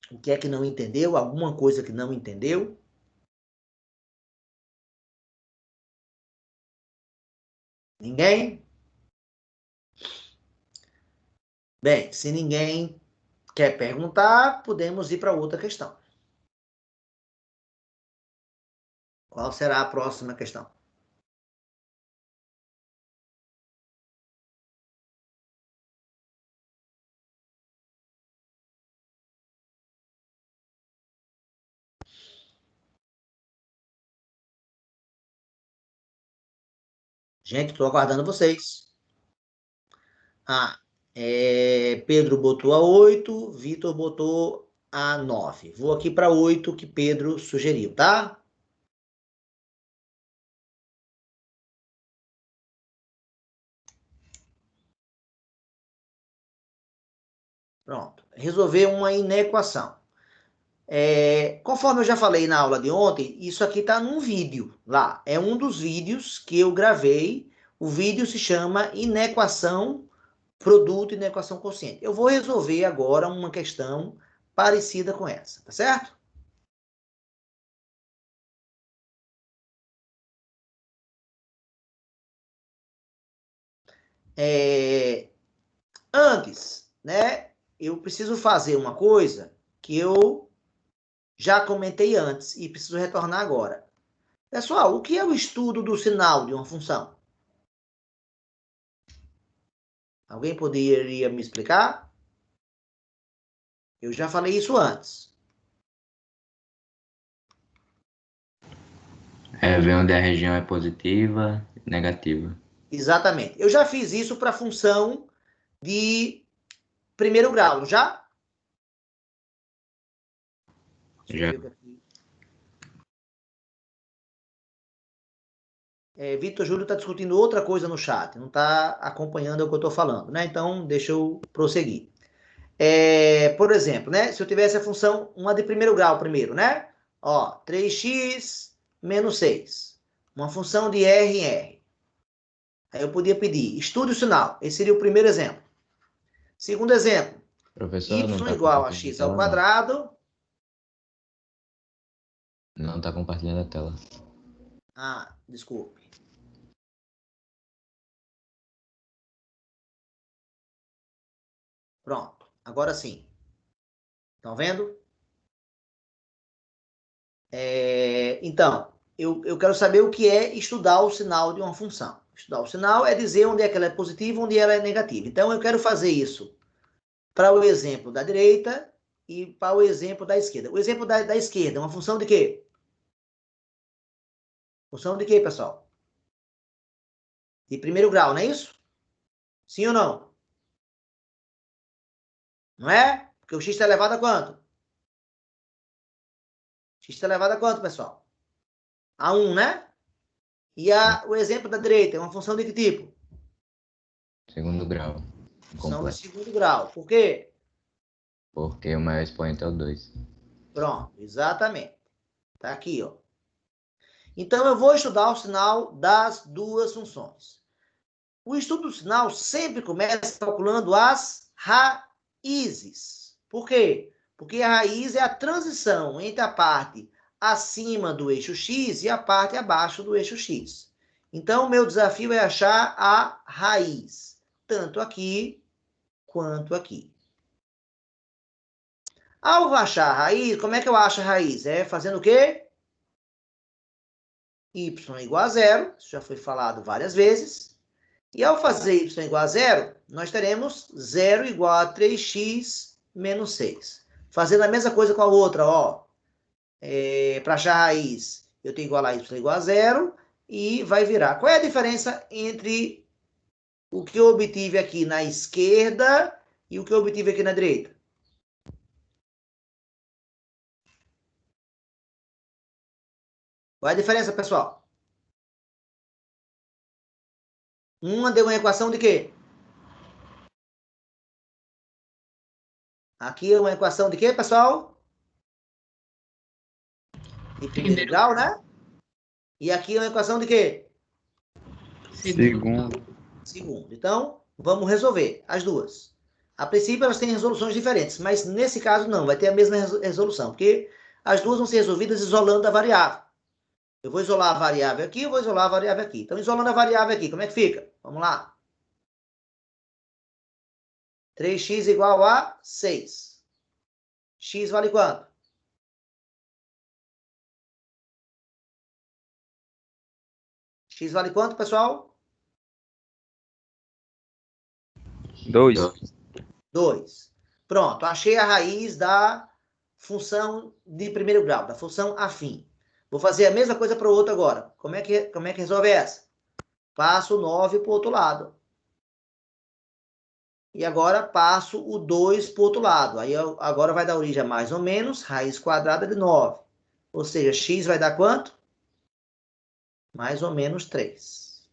O que é que não entendeu? Alguma coisa que não entendeu? Ninguém? Bem, se ninguém quer perguntar, podemos ir para outra questão. Qual será a próxima questão? Gente, estou aguardando vocês. Pedro botou a 8, Vitor botou a 9. Vou aqui para 8 que Pedro sugeriu, tá? Pronto. Resolver uma inequação. Conforme eu já falei na aula de ontem, isso aqui está num vídeo lá. É um dos vídeos que eu gravei. O vídeo se chama Inequação Produto e Inequação Quociente. Eu vou resolver agora uma questão parecida com essa, tá certo? Antes, né, eu preciso fazer uma coisa que eu já comentei antes e preciso retornar agora. Pessoal, o que é o estudo do sinal de uma função? Alguém poderia me explicar? Eu já falei isso antes. Ver onde a região é positiva e negativa. Exatamente. Eu já fiz isso para função de primeiro grau, já? Já. Vitor Júlio está discutindo outra coisa no chat, não está acompanhando o que eu estou falando, né? Então, deixa eu prosseguir. Por exemplo, né? Se eu tivesse a função, uma de primeiro grau primeiro, né? Ó, 3x menos 6. Uma função de R em R. Aí eu podia pedir, estude o sinal. Esse seria o primeiro exemplo. Segundo exemplo, Professor, não y está igual a compartilhando x a ao tela, quadrado. não está compartilhando a tela. Ah, desculpe. Pronto, agora sim. Estão vendo? Então, eu quero saber o que é estudar o sinal de uma função. Estudar o sinal é dizer onde é que ela é positiva, onde ela é negativa. Então, eu quero fazer isso para o exemplo da direita e para o exemplo da esquerda. O exemplo da esquerda é uma função de quê? Função de quê, pessoal? De primeiro grau, não é isso? Sim ou não? Não é? Porque o x está elevado a quanto? X está elevado a quanto, pessoal? A 1, né? E o exemplo da direita é uma função de que tipo? Segundo grau. Função de Completo. segundo grau. Por quê? Porque o maior expoente é o 2. Pronto, exatamente. Tá aqui, ó. Então, eu vou estudar o sinal das duas funções. O estudo do sinal sempre começa calculando as raízes. Por quê? Porque a raiz é a transição entre a parte acima do eixo x e a parte abaixo do eixo x. Então, o meu desafio é achar a raiz, tanto aqui quanto aqui. Ao achar a raiz, como é que eu acho a raiz? É fazendo o quê? Y igual a zero, isso já foi falado várias vezes. E ao fazer y igual a zero, nós teremos 0 igual a 3x menos 6. Fazendo a mesma coisa com a outra, ó. Para achar a raiz, eu tenho igual a y igual a zero e vai virar. Qual é a diferença entre o que eu obtive aqui na esquerda e o que eu obtive aqui na direita? Qual é a diferença, pessoal? Uma deu uma equação de quê? Aqui é uma equação de quê, pessoal? De primeiro grau, né? E aqui é uma equação de quê? Segundo. Segundo. Então, vamos resolver as duas. A princípio, elas têm resoluções diferentes, mas nesse caso não, vai ter a mesma resolução, porque as duas vão ser resolvidas isolando a variável. Eu vou isolar a variável aqui, eu vou isolar a variável aqui. Então, isolando a variável aqui, como é que fica? Vamos lá. 3x igual a 6. X vale quanto? X vale quanto, pessoal? 2. 2. Pronto, achei a raiz da função de primeiro grau, da função afim. Vou fazer a mesma coisa para o outro agora. Como é que resolve essa? Passo o 9 para o outro lado. E agora passo o 2 para o outro lado. Aí agora vai dar origem a mais ou menos raiz quadrada de 9. Ou seja, x vai dar quanto? Mais ou menos 3.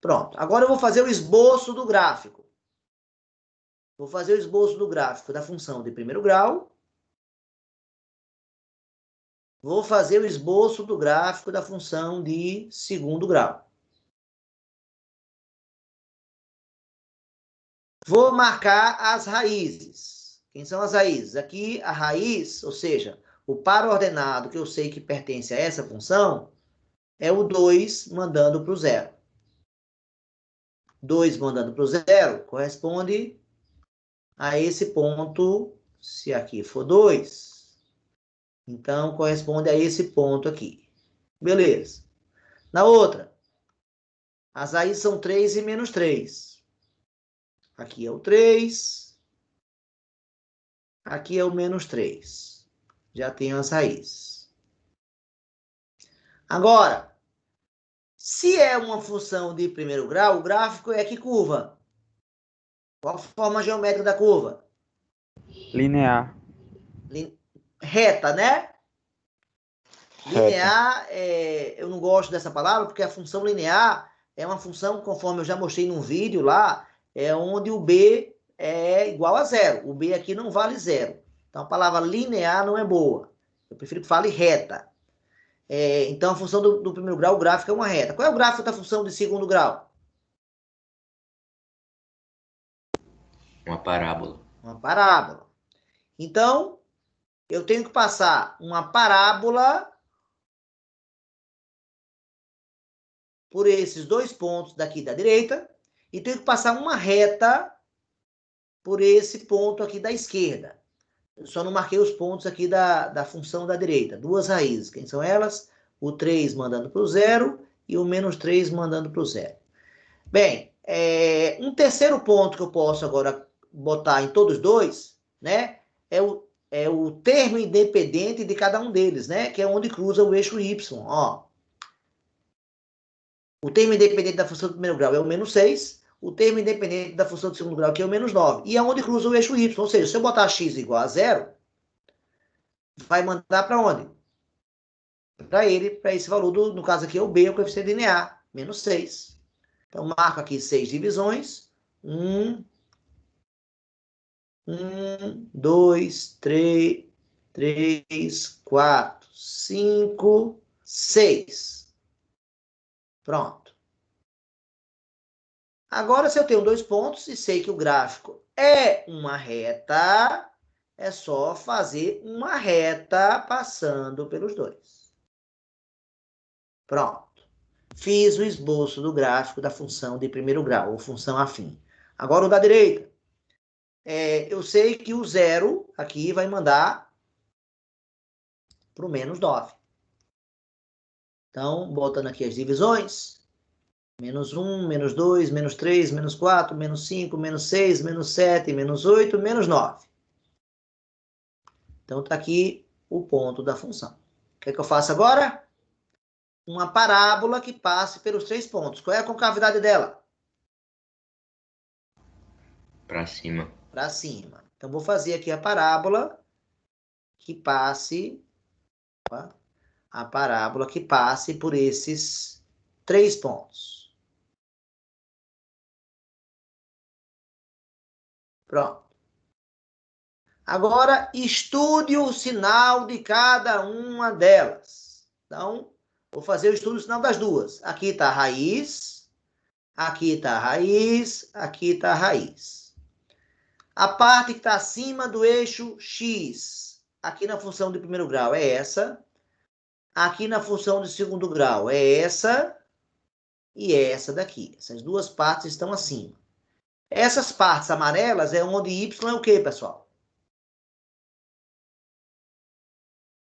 Pronto. Agora eu vou fazer o esboço do gráfico. Vou fazer o esboço do gráfico da função de primeiro grau. Vou fazer o esboço do gráfico da função de segundo grau. Vou marcar as raízes. Quem são as raízes? Aqui a raiz, ou seja, o par ordenado que eu sei que pertence a essa função, é o 2 mandando para o zero. 2 mandando para o zero corresponde a esse ponto, se aqui for 2. Então, corresponde a esse ponto aqui. Beleza. Na outra, as raízes são 3 e menos 3. Aqui é o 3. Aqui é o menos 3. Já tenho as raízes. Agora, se é uma função de primeiro grau, o gráfico é que curva? Qual a forma geométrica da curva? Linear. Reta, né? Reta. Linear, eu não gosto dessa palavra, porque a função linear é uma função, conforme eu já mostrei num vídeo lá, onde o b é igual a zero. O b aqui não vale zero. Então, a palavra linear não é boa. Eu prefiro que fale reta. Então, a função do primeiro grau, o gráfico é uma reta. Qual é o gráfico da função de segundo grau? Uma parábola. Uma parábola. Então, eu tenho que passar uma parábola por esses dois pontos daqui da direita e tenho que passar uma reta por esse ponto aqui da esquerda. Eu só não marquei os pontos aqui da função da direita. Duas raízes. Quem são elas? O 3 mandando para o zero e o menos 3 mandando para o zero. Bem, um terceiro ponto que eu posso agora botar em todos dois, né? É o termo independente de cada um deles, né? Que é onde cruza o eixo Y, ó. O termo independente da função do primeiro grau é o menos 6. O termo independente da função do segundo grau, que é o menos 9. E é onde cruza o eixo Y. Ou seja, se eu botar x igual a zero, vai mandar para onde? Para esse valor, no caso aqui é o b, o coeficiente linear, menos 6. Então, marco aqui 6 divisões. 1, 2, 3, 4, 5, 6. Pronto. Agora, se eu tenho dois pontos e sei que o gráfico é uma reta, é só fazer uma reta passando pelos dois. Pronto. fiz o esboço do gráfico da função de primeiro grau, ou função afim. Agora o da direita. Eu sei que o zero aqui vai mandar para o menos 9. Então, botando aqui as divisões, menos 1, menos 2, menos 3, menos 4, menos 5, menos 6, menos 7, menos 8, menos 9. Então, está aqui o ponto da função. O que é que eu faço agora? Uma parábola que passe pelos 3 pontos. Qual é a concavidade dela? Para cima. Para cima. Então, vou fazer aqui a parábola que passe... Opa, a parábola que passe por esses 3 pontos. Pronto. Agora, estude o sinal de cada uma delas. Então, vou fazer o estudo do sinal das duas. Aqui está a raiz, aqui está a raiz, aqui está a raiz. A parte que está acima do eixo x, aqui na função de primeiro grau, é essa. Aqui na função de segundo grau, é essa e é essa daqui. Essas duas partes estão acima. Essas partes amarelas é onde y é o quê, pessoal?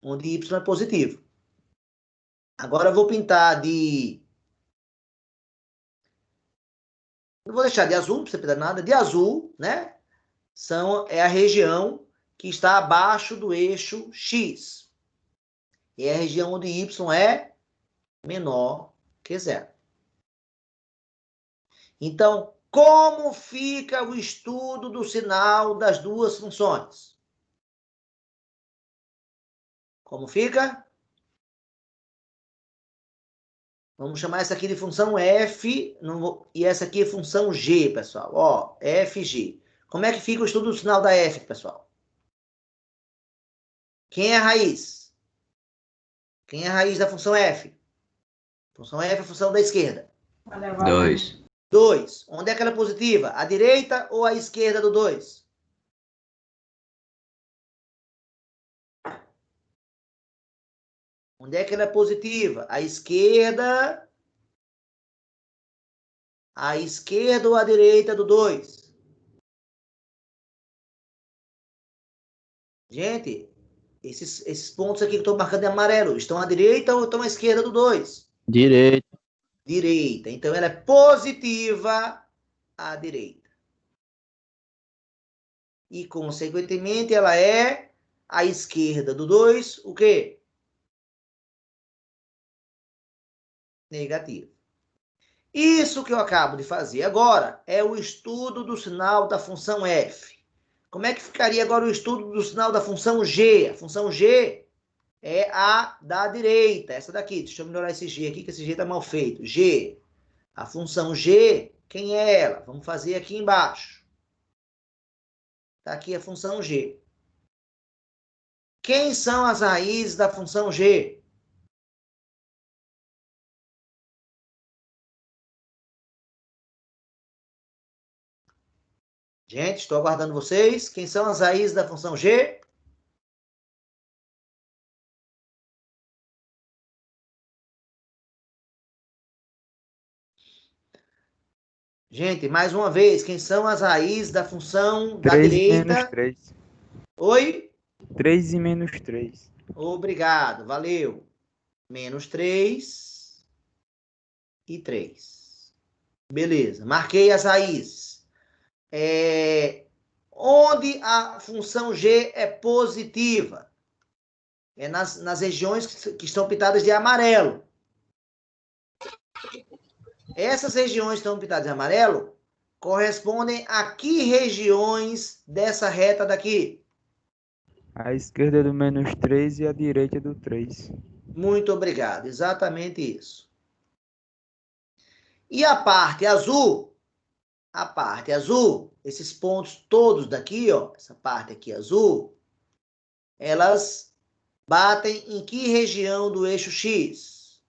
Onde y é positivo. Agora eu vou pintar de... Não vou deixar de azul, não precisa pintar nada. De azul, né? É a região que está abaixo do eixo x. E é a região onde y é menor que zero. Então, como fica o estudo do sinal das duas funções? Como fica? Vamos chamar essa aqui de função f, e essa aqui é função g, pessoal. Ó, fg. Como é que fica o estudo do sinal da f, pessoal? Quem é a raiz? Quem é a raiz da função f? Função f é a função da esquerda. 2. 2. Onde é que ela é positiva? À direita ou à esquerda do 2? Onde é que ela é positiva? À esquerda ou à direita do 2? Gente, esses pontos aqui que eu estou marcando em amarelo, estão à direita ou estão à esquerda do 2? Direita. Direita. Então, ela é positiva à direita. E, consequentemente, ela é à esquerda do 2, o quê? Negativo. Isso que eu acabo de fazer agora é o estudo do sinal da função f. Como é que ficaria agora o estudo do sinal da função g? A função g é a da direita, essa daqui. Deixa eu melhorar esse g aqui, que esse g está mal feito. G. A função g, quem é ela? Vamos fazer aqui embaixo. Está aqui a função g. Quem são as raízes da função g? Gente, estou aguardando vocês. Quem são as raízes da função g? Gente, mais uma vez, quem são as raízes da função da 3 e menos direita? 3. Oi? 3 e menos 3. Obrigado, valeu. Menos 3 e 3. Beleza, marquei as raízes. Onde a função g é positiva? É nas regiões que estão pintadas de amarelo. Essas regiões que estão pintadas de amarelo correspondem a que regiões dessa reta daqui? A esquerda do menos 3 e a direita do 3. Muito obrigado, exatamente isso. E a parte azul? A parte azul, esses pontos todos daqui, ó, essa parte aqui azul, elas batem em que região do eixo X?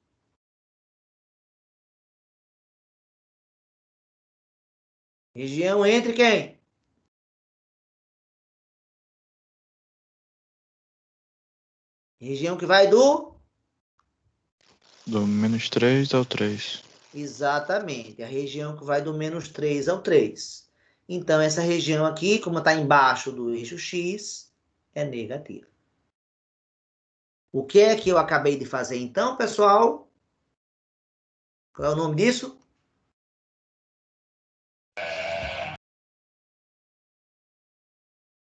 Região entre quem? Região que vai do Do menos 3 ao 3. Exatamente, a região que vai do menos 3 ao 3. Então, essa região aqui, como está embaixo do eixo X, é negativa. O que é que eu acabei de fazer então, pessoal? Qual é o nome disso?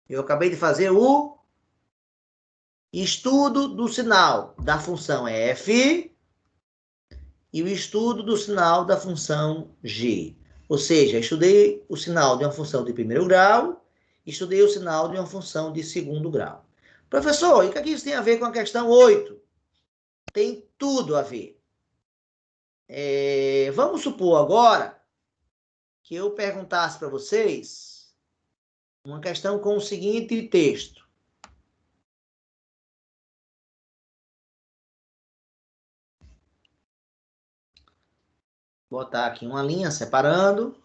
Eu acabei de fazer o estudo do sinal da função f e o estudo do sinal da função g. Ou seja, estudei o sinal de uma função de primeiro grau, estudei o sinal de uma função de segundo grau. Professor, e o que isso tem a ver com a questão 8? Tem tudo a ver. Vamos supor agora que eu perguntasse para vocês uma questão com o seguinte texto. Vou botar aqui uma linha separando.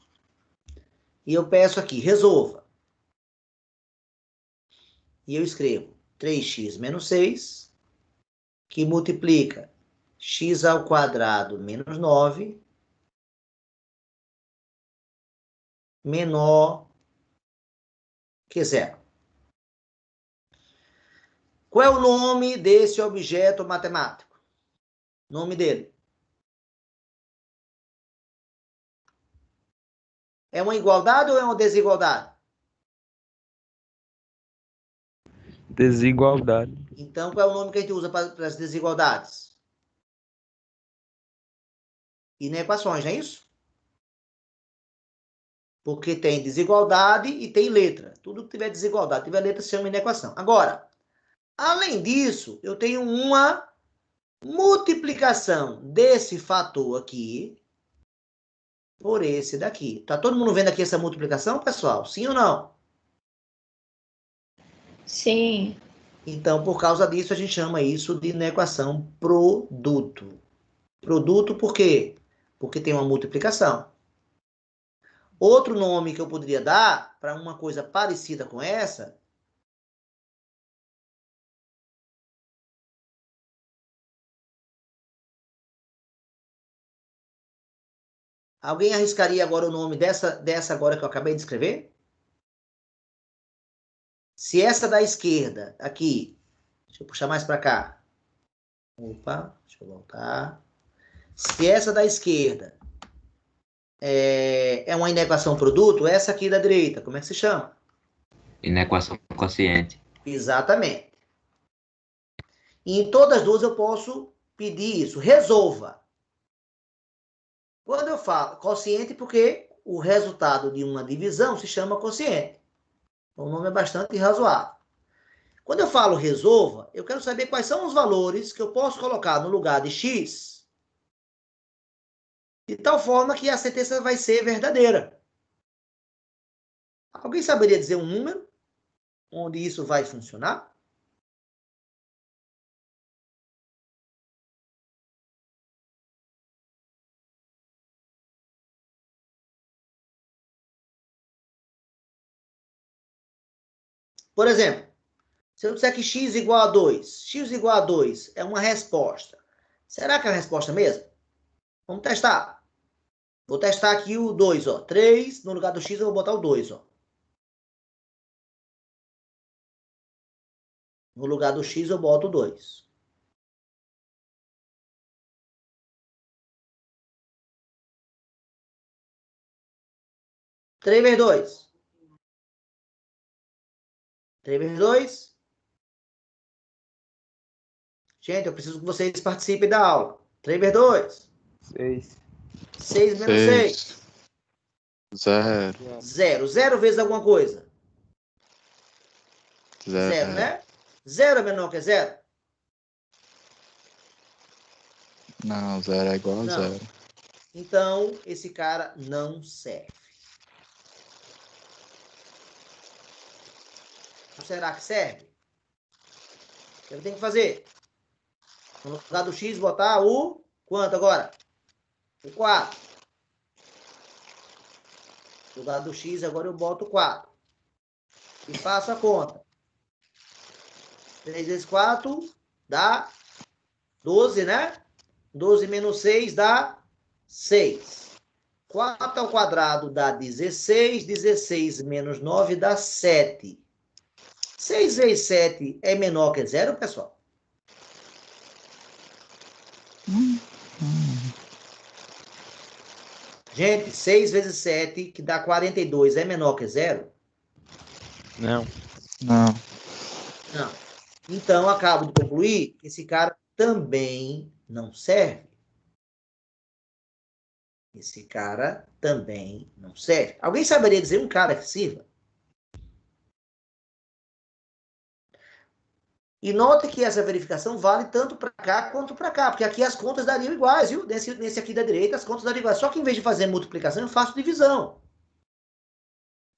E eu peço aqui, resolva. E eu escrevo 3x menos 6, que multiplica x ao quadrado menos 9, menor que zero. Qual é o nome desse objeto matemático? Nome dele. É uma igualdade ou é uma desigualdade? Desigualdade. Então, qual é o nome que a gente usa para as desigualdades? Inequações, não é isso? Porque tem desigualdade e tem letra. Tudo que tiver desigualdade, tiver letra, se chama inequação. Agora, além disso, eu tenho uma multiplicação desse fator aqui por esse daqui. Tá todo mundo vendo aqui essa multiplicação, pessoal? Sim ou não? Sim. Então, por causa disso, a gente chama isso de inequação produto. Produto por quê? Porque tem uma multiplicação. Outro nome que eu poderia dar para uma coisa parecida com essa alguém arriscaria agora o nome dessa agora que eu acabei de escrever? Se essa da esquerda, aqui, deixa eu puxar mais para cá. Opa, deixa eu voltar. Se essa da esquerda é uma inequação produto, essa aqui da direita, como é que se chama? Inequação quociente. Exatamente. E em todas as duas eu posso pedir isso. Resolva. Quando eu falo quociente, porque o resultado de uma divisão se chama quociente. O nome é bastante razoável. Quando eu falo resolva, eu quero saber quais são os valores que eu posso colocar no lugar de x, de tal forma que a sentença vai ser verdadeira. Alguém saberia dizer um número onde isso vai funcionar? Por exemplo, se eu disser que x igual a 2, x igual a 2 é uma resposta. Será que é a resposta mesmo? Vamos testar. Vou testar aqui o 2, ó. 3, no lugar do x eu vou botar o 2, ó. No lugar do x eu boto o 2. Três vezes 2. 3 vezes 2. Gente, eu preciso que vocês participem da aula. 3 vezes 2. 6. 6 menos 6. 0. 0. 0 vezes alguma coisa. 0, 0. né? 0 é menor que 0? Não, 0 é igual a Não. 0. Então, esse cara não serve. Será que serve? O que eu tenho que fazer? No lugar do x, botar o quanto agora? O 4. No lugar do x, agora eu boto o 4. E faço a conta. 3 vezes 4 dá 12, né? 12 menos 6 dá 6. 4 ao quadrado dá 16. 16 menos 9 dá 7. 6 vezes 7 é menor que 0, pessoal? Gente, 6 vezes 7, que dá 42, é menor que 0? Não. Não. Não. Então, acabo de concluir que esse cara também não serve. Esse cara também não serve. Alguém saberia dizer um cara que sirva? E note que essa verificação vale tanto para cá quanto para cá, porque aqui as contas dariam iguais, viu? Nesse aqui da direita, as contas dariam iguais. Só que em vez de fazer multiplicação, eu faço divisão.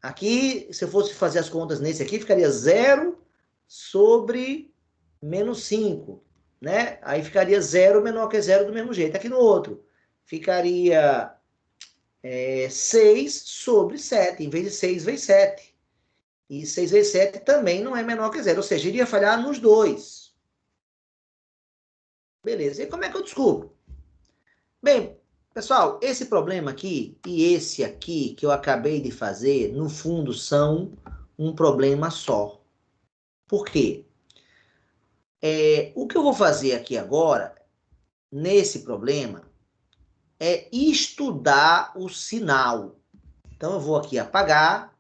Aqui, se eu fosse fazer as contas nesse aqui, ficaria 0 sobre menos 5, né? Aí ficaria 0 menor que 0 do mesmo jeito. Aqui no outro, ficaria 6 sobre 7, em vez de 6 vezes 7. E 6 vezes 7 também não é menor que 0, ou seja, iria falhar nos dois. Beleza, e como é que eu descubro? Bem, pessoal, esse problema aqui e esse aqui que eu acabei de fazer, no fundo, são um problema só. Por quê? O que eu vou fazer aqui agora, nesse problema, é estudar o sinal. Então, eu vou aqui apagar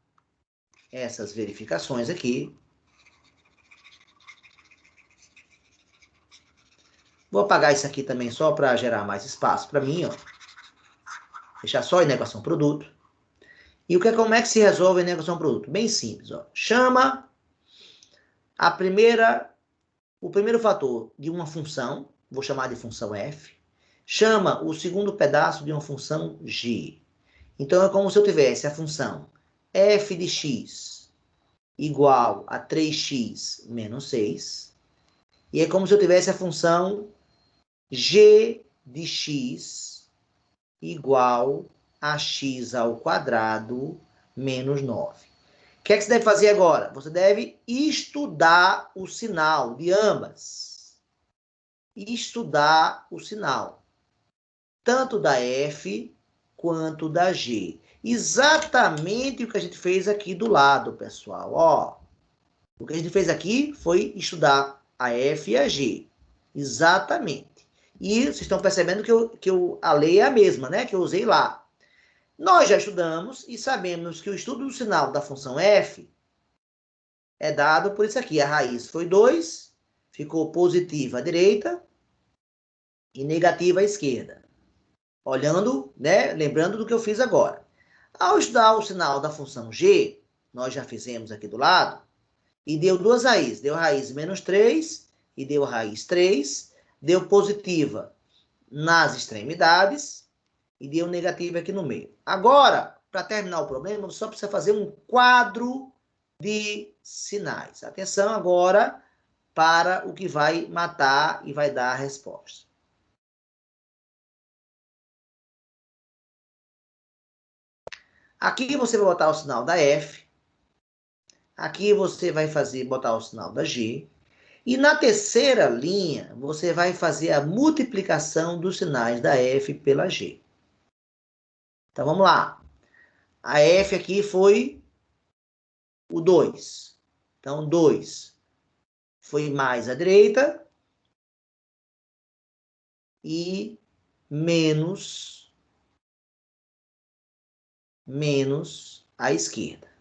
essas verificações aqui. Vou apagar isso aqui também só para gerar mais espaço para mim, ó. Deixar só em equação produto. E como é que se resolve em equação produto? Bem simples, ó. Chama o primeiro fator de uma função, vou chamar de função f. Chama o segundo pedaço de uma função g. Então, é como se eu tivesse a função f de x igual a 3x menos 6. E é como se eu tivesse a função g de x igual a x ao quadrado menos 9. O que é que você deve fazer agora? Você deve estudar o sinal de ambas. Estudar o sinal. Tanto da f quanto da g. Exatamente o que a gente fez aqui do lado, pessoal. Ó, o que a gente fez aqui foi estudar a f e a g. Exatamente. E vocês estão percebendo que a lei é a mesma, né? Que eu usei lá. Nós já estudamos e sabemos que o estudo do sinal da função f é dado por isso aqui. A raiz foi 2, ficou positiva à direita e negativa à esquerda. Olhando, né? Lembrando do que eu fiz agora. Ao estudar o sinal da função g, nós já fizemos aqui do lado, e deu duas raízes. Deu raiz menos 3 e deu raiz 3. Deu positiva nas extremidades e deu negativa aqui no meio. Agora, para terminar o problema, você só precisa fazer um quadro de sinais. Atenção agora para o que vai matar e vai dar a resposta. Aqui você vai botar o sinal da F. Aqui você vai botar o sinal da G. E na terceira linha, você vai fazer a multiplicação dos sinais da F pela G. Então, vamos lá. A F aqui foi o 2. Então, 2 foi mais à direita e menos à esquerda.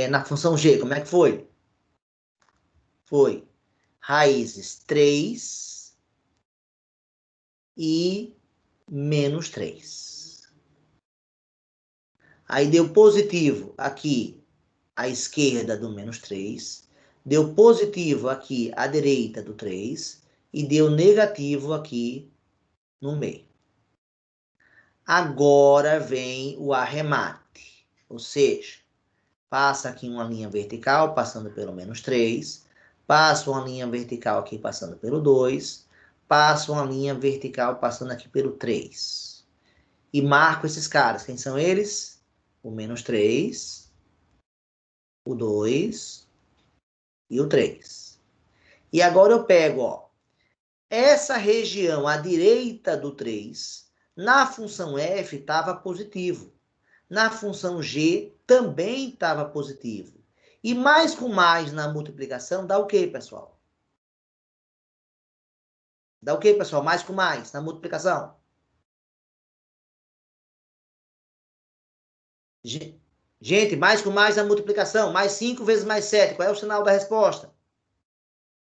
Na função G, como é que foi? Foi raízes 3 e menos 3. Aí deu positivo aqui à esquerda do menos 3. Deu positivo aqui à direita do 3. E deu negativo aqui no meio. Agora vem o arremate. Ou seja, passa aqui uma linha vertical, passando pelo menos 3. Passa uma linha vertical aqui, passando pelo 2. Passa uma linha vertical, passando aqui pelo 3. E marco esses caras. Quem são eles? O menos 3, o 2 e o 3. E agora eu pego, ó, essa região à direita do 3, na função f estava positivo. Na função g também estava positivo. E mais com mais na multiplicação dá o quê, pessoal? Dá o quê, pessoal? Mais com mais na multiplicação. Gente, mais com mais na multiplicação. Mais 5 vezes mais 7. Qual é o sinal da resposta?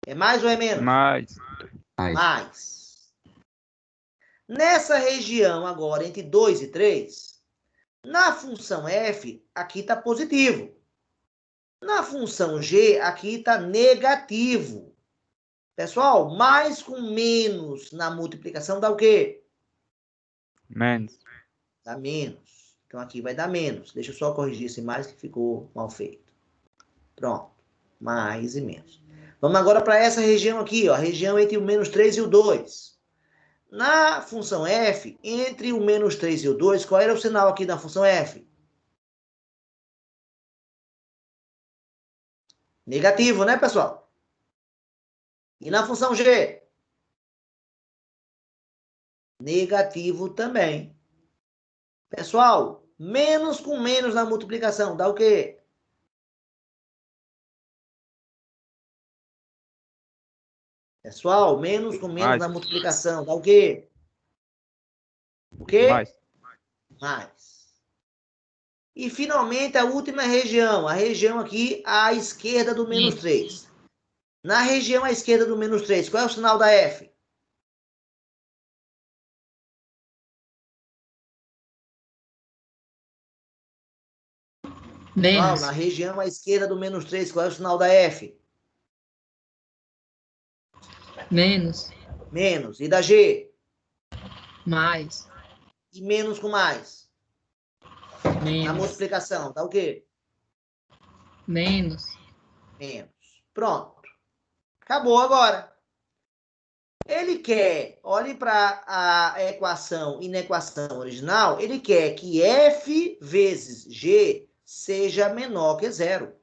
É mais ou é menos? Mais. Mais. Nessa região agora, entre 2 e 3, na função f, aqui está positivo. Na função g, aqui está negativo. Pessoal, mais com menos na multiplicação dá o quê? Menos. Dá menos. Então, aqui vai dar menos. Deixa eu só corrigir esse mais que ficou mal feito. Pronto. Mais e menos. Vamos agora para essa região aqui, ó, a região entre o menos 3 e o 2. Na função f, entre o menos 3 e o 2, qual era o sinal aqui da função f? Negativo, né, pessoal? E na função g? Negativo também. Pessoal, menos com menos na multiplicação dá o quê? Pessoal, menos com menos Mais. na multiplicação dá o quê? O quê? Mais. Mais. E, finalmente, a última região. A região aqui à esquerda do menos 3. Na região à esquerda do menos 3, qual é o sinal da F? Menos. Na região à esquerda do menos 3, qual é o sinal da F? Menos. Menos. E da G? Mais. E menos com mais? Na Menos. multiplicação, dá o quê? Menos. Menos. Pronto. Acabou agora. Ele quer, olhe para a equação e na equação original, ele quer que f vezes g seja menor que zero.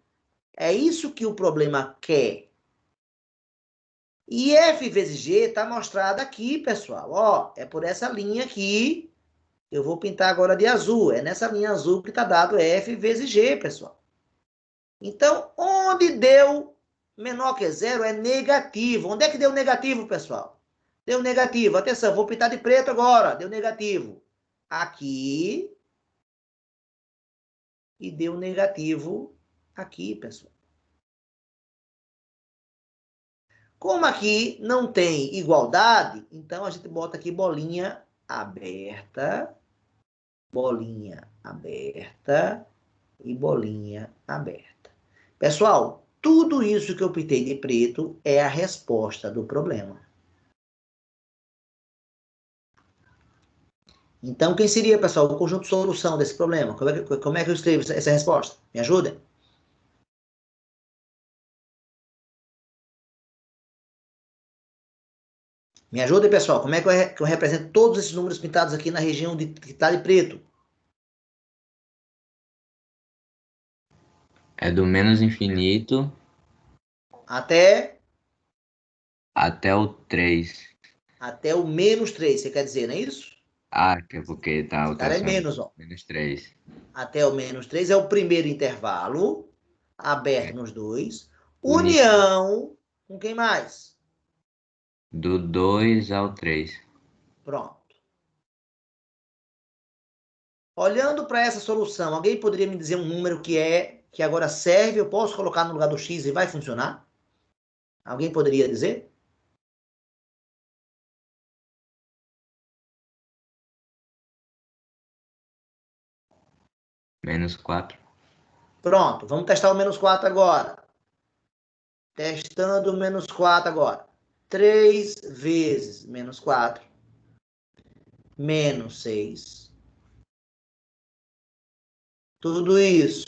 É isso que o problema quer. E f vezes g está mostrado aqui, pessoal. Ó, é por essa linha aqui. Eu vou pintar agora de azul. É nessa linha azul que está dado f vezes g, pessoal. Então, onde deu menor que zero é negativo. Onde é que deu negativo, pessoal? Deu negativo. Atenção, vou pintar de preto agora. Deu negativo aqui. E deu negativo aqui, pessoal. Como aqui não tem igualdade, então a gente bota aqui bolinha aberta e bolinha aberta. Pessoal, tudo isso que eu pintei de preto é a resposta do problema. Então, quem seria, pessoal, o conjunto de solução desse problema? Como é que eu escrevo essa resposta? Me ajuda? Me ajuda, pessoal. Como é que eu represento todos esses números pintados aqui na região que está de preto? É do menos infinito Até até o 3. o menos 3, você quer dizer, não é isso? Ah, que é porque tá Esse cara é ultrapassando. menos, ó. Menos 3. Até o menos 3 é o primeiro intervalo, aberto nos dois. União. União com quem mais? Do 2 ao 3. Pronto. Olhando para essa solução, alguém poderia me dizer um número que agora serve, eu posso colocar no lugar do x e vai funcionar? Alguém poderia dizer? Menos 4. Pronto, vamos testar o menos 4 agora. Testando o menos 4 agora. 3 vezes menos 4, menos 6. Tudo isso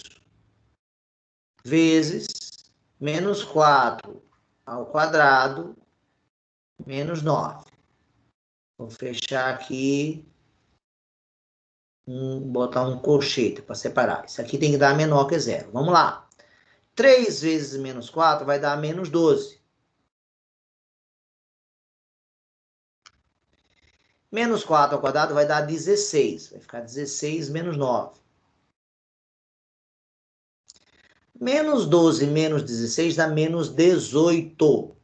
vezes menos 4 ao quadrado, menos 9. Vou fechar aqui, botar um colchete para separar. Isso aqui tem que dar menor que zero. Vamos lá. 3 vezes menos 4 vai dar menos 12. Menos 4 ao quadrado vai dar 16. Vai ficar 16 menos 9. Menos 12 menos 16 dá menos 18.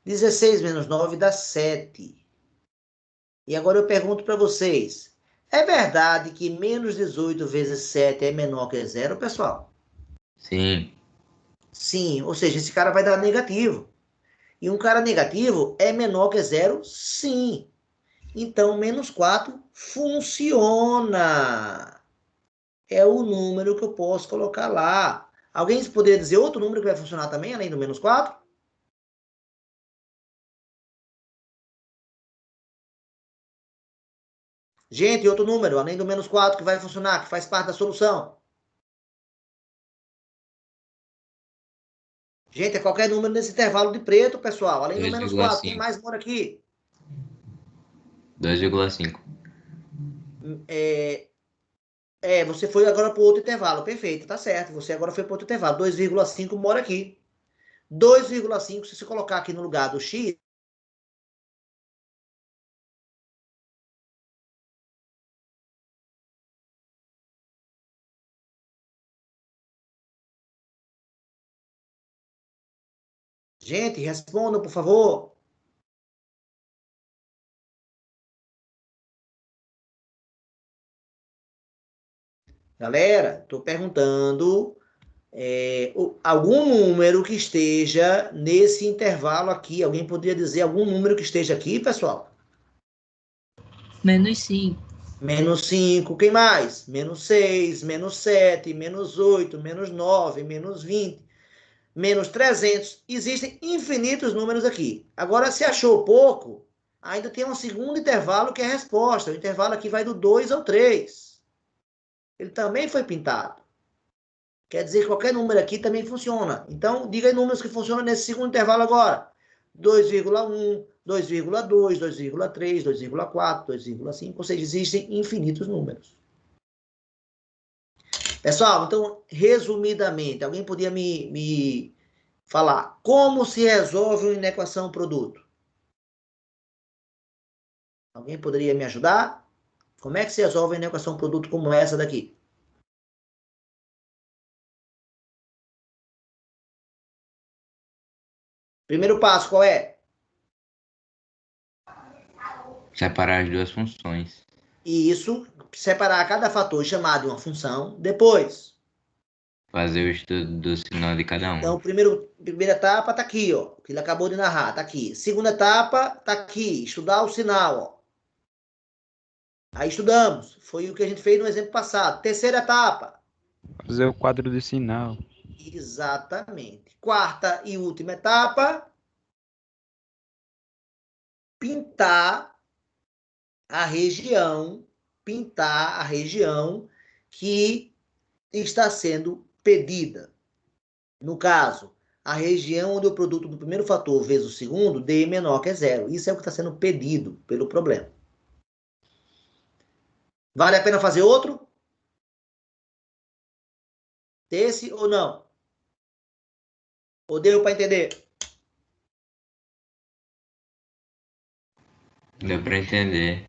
16 menos 9 dá 7. E agora eu pergunto para vocês. É verdade que menos 18 vezes 7 é menor que 0, pessoal? Sim. Sim, ou seja, esse cara vai dar negativo. E um cara negativo é menor que 0? Sim. Então, menos 4 funciona. É o número que eu posso colocar lá. Alguém poderia dizer outro número que vai funcionar também, além do menos 4? Gente, outro número, além do menos 4, que vai funcionar, que faz parte da solução. Gente, é qualquer número nesse intervalo de preto, pessoal. Além do menos 4, quem 2,5. mais mora aqui? 2,5. Você foi agora para o outro intervalo. Perfeito, tá certo. Você agora foi para outro intervalo. 2,5 mora aqui. 2,5, se você colocar aqui no lugar do x, gente, respondam, por favor. Galera, estou perguntando algum número que esteja nesse intervalo aqui. Alguém poderia dizer algum número que esteja aqui, pessoal? Menos 5. Menos 5, quem mais? Menos 6, menos 7, menos 8, menos 9, menos 20, menos 300. Existem infinitos números aqui. Agora, se achou pouco, ainda tem um segundo intervalo que é a resposta. O intervalo aqui vai do 2 ao 3. Ele também foi pintado. Quer dizer que qualquer número aqui também funciona. Então, diga aí números que funcionam nesse segundo intervalo agora. 2,1, 2,2, 2,3, 2,4, 2,5. Ou seja, existem infinitos números. Pessoal, então, resumidamente, alguém podia me falar como se resolve uma inequação produto? Alguém poderia me ajudar? Como é que se resolve uma inequação produto como essa daqui? Primeiro passo, qual é? Separar as duas funções. E isso, separar cada fator e chamar de uma função. Depois, Fazer o estudo do sinal de cada um. então, primeira etapa está aqui, ó, que ele acabou de narrar, está aqui. Segunda etapa está aqui, estudar o sinal, ó. Aí estudamos, foi o que a gente fez no exemplo passado. Terceira etapa. Fazer o quadro de sinal. Exatamente. Quarta e última etapa, pintar a região que está sendo pedida. No caso, a região onde o produto do primeiro fator vezes o segundo dê menor que 0. Isso é o que está sendo pedido pelo problema. Vale a pena fazer outro? Desse ou não? Ou deu para entender? Deu para entender.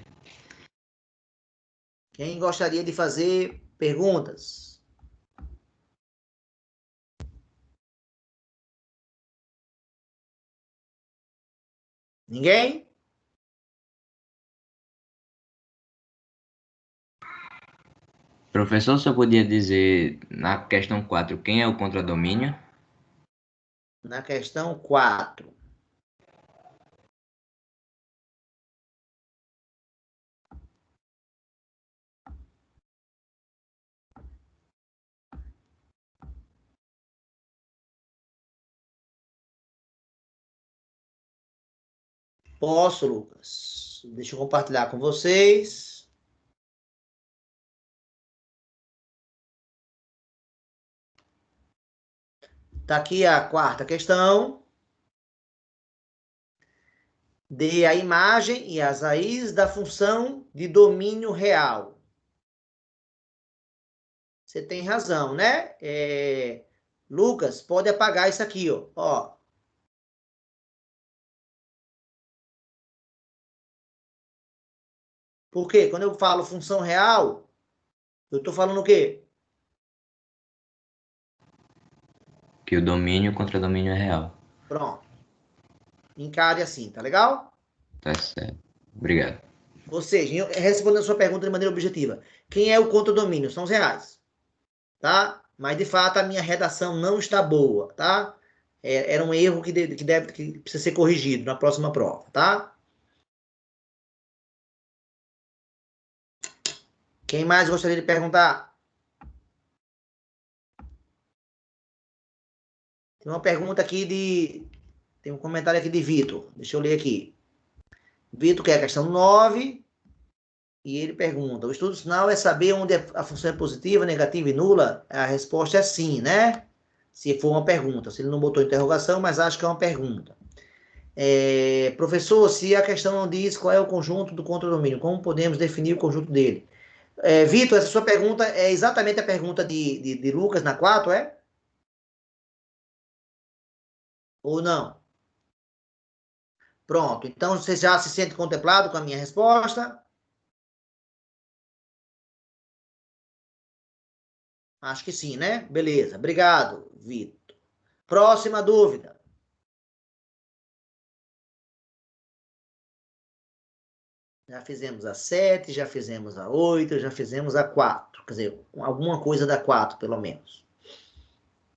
Quem gostaria de fazer perguntas? Ninguém? Professor, você podia dizer na questão 4 quem é o contradomínio? Na questão 4. Posso, Lucas? Deixa eu compartilhar com vocês. Está aqui a quarta questão. Dê a imagem e as raízes da função de domínio real. Você tem razão, né? Lucas, pode apagar isso aqui, ó. Ó. Por quê? Quando eu falo função real, eu estou falando o quê? Que o domínio contra domínio é real. Pronto. Encare assim, tá legal? Tá certo. Obrigado. Ou seja, respondendo a sua pergunta de maneira objetiva, quem é o contra-domínio? São os reais, tá? Mas, de fato, a minha redação não está boa, tá? Era um erro que precisa ser corrigido na próxima prova, tá? Quem mais gostaria de perguntar? Tem uma pergunta aqui Tem um comentário aqui de Vitor. Deixa eu ler aqui. Vitor quer a questão 9. E ele pergunta: o estudo sinal é saber onde a função é positiva, negativa e nula? A resposta é sim, né? Se for uma pergunta. Se ele não botou interrogação, mas acho que é uma pergunta. Professor, se a questão não diz qual é o conjunto do contradomínio, como podemos definir o conjunto dele? Vitor, essa sua pergunta é exatamente a pergunta de Lucas na 4, é? Ou não? Pronto, então você já se sente contemplado com a minha resposta? Acho que sim, né? Beleza, obrigado, Vitor. Próxima dúvida. Já fizemos a 7, já fizemos a 8, já fizemos a 4. Quer dizer, alguma coisa da 4, pelo menos.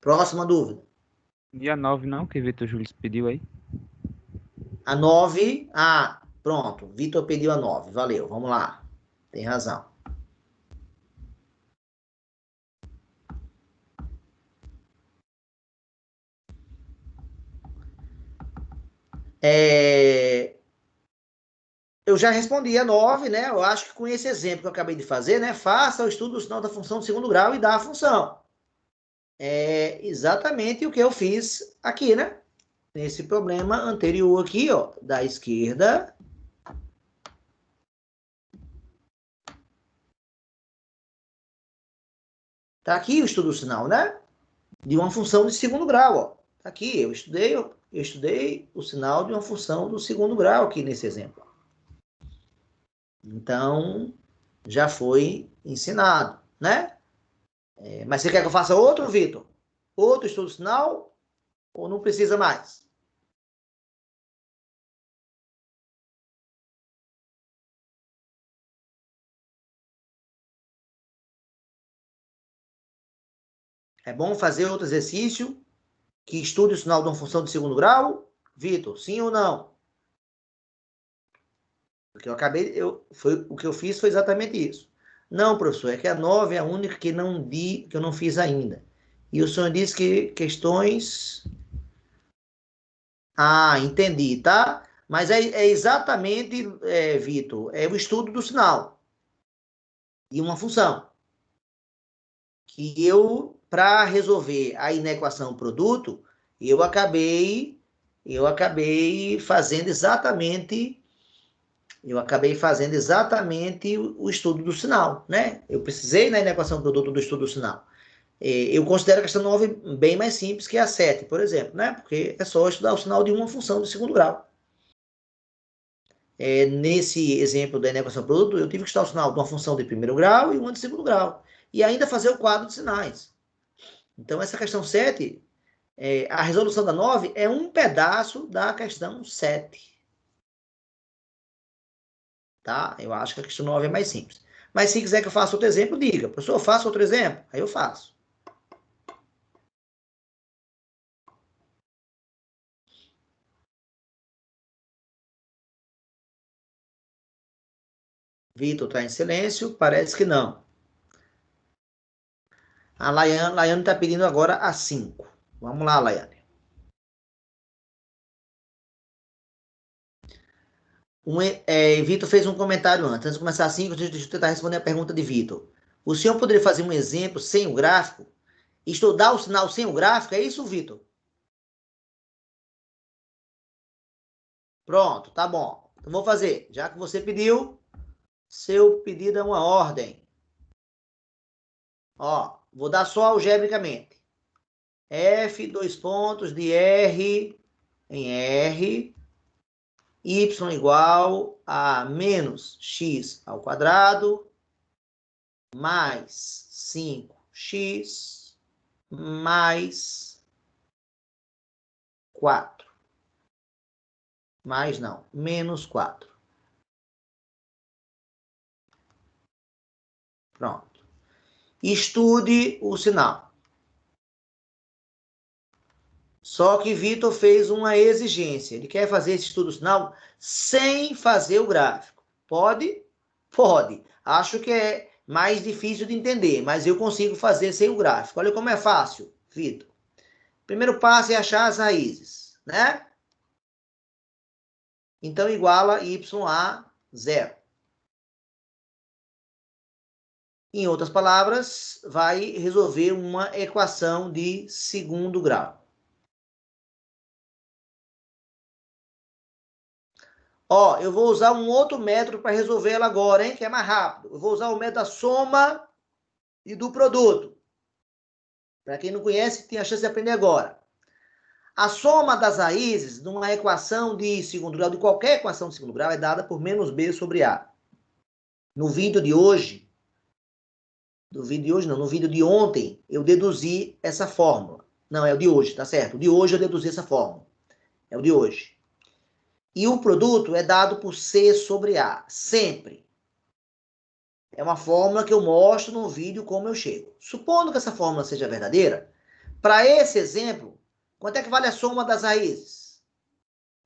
Próxima dúvida. Dia 9 não, que Vitor Júlio pediu aí. A 9. Ah, pronto. Vitor pediu a 9. Valeu, vamos lá. Tem razão. Eu já respondi a 9, né? Eu acho que com esse exemplo que eu acabei de fazer, né? Faça o estudo do sinal da função de segundo grau e dá a função. É exatamente o que eu fiz aqui, né? Nesse problema anterior aqui, ó, da esquerda. Tá aqui o estudo do sinal, né? De uma função de segundo grau, ó. Tá aqui, eu estudei o sinal de uma função do segundo grau aqui nesse exemplo. Então, já foi ensinado, né? Mas você quer que eu faça outro, Vitor? Outro estudo do sinal? Ou não precisa mais? É bom fazer outro exercício que estude o sinal de uma função de segundo grau? Vitor, sim ou não? Porque o que eu fiz foi exatamente isso. Não, professor, é que a 9 é a única que eu não fiz ainda. E o senhor disse que questões... Ah, entendi, tá? Mas é exatamente, Vitor, é o estudo do sinal de uma função. Que para resolver a inequação produto, eu acabei fazendo exatamente o estudo do sinal, né? Eu precisei na inequação produto do estudo do sinal. Eu considero a questão 9 bem mais simples que a 7, por exemplo, né? Porque é só estudar o sinal de uma função de segundo grau. Nesse exemplo da inequação produto, eu tive que estudar o sinal de uma função de primeiro grau e uma de segundo grau. E ainda fazer o quadro de sinais. Então, essa questão 7, a resolução da 9 é um pedaço da questão 7. Tá? Eu acho que a questão 9 é mais simples. Mas se quiser que eu faça outro exemplo, diga. Professor, eu faço outro exemplo? Aí eu faço. Vitor está em silêncio? Parece que não. A Laiane está pedindo agora a 5. Vamos lá, Laiane. Vitor fez um comentário antes. Antes de começar a 5, deixa eu tentar responder a pergunta de Vitor. O senhor poderia fazer um exemplo sem o gráfico? Estudar o sinal sem o gráfico? É isso, Vitor? Pronto, tá bom. Então vou fazer. Já que você pediu, seu pedido é uma ordem. Ó, vou dar só algebricamente. F, 2 pontos de R em R, y igual a menos x ao quadrado mais 5x mais 4. Mais não, menos 4. Pronto. Estude o sinal. Só que Vitor fez uma exigência. Ele quer fazer esse estudo do sinal sem fazer o gráfico. Pode? Pode. Acho que é mais difícil de entender, mas eu consigo fazer sem o gráfico. Olha como é fácil, Vitor. Primeiro passo é achar as raízes, né? Então, iguala y a 0. Em outras palavras, vai resolver uma equação de segundo grau. Ó, eu vou usar um outro método para resolver ela agora, hein? Que é mais rápido. Eu vou usar o método da soma e do produto. Para quem não conhece, tem a chance de aprender agora. A soma das raízes de uma equação de segundo grau, de qualquer equação de segundo grau, é dada por menos b sobre a. No vídeo de hoje, no vídeo de ontem, eu deduzi essa fórmula. Não, é o de hoje, tá certo? O de hoje eu deduzi essa fórmula. É o de hoje. E o produto é dado por C sobre A, sempre. É uma fórmula que eu mostro no vídeo como eu chego. Supondo que essa fórmula seja verdadeira, para esse exemplo, quanto é que vale a soma das raízes?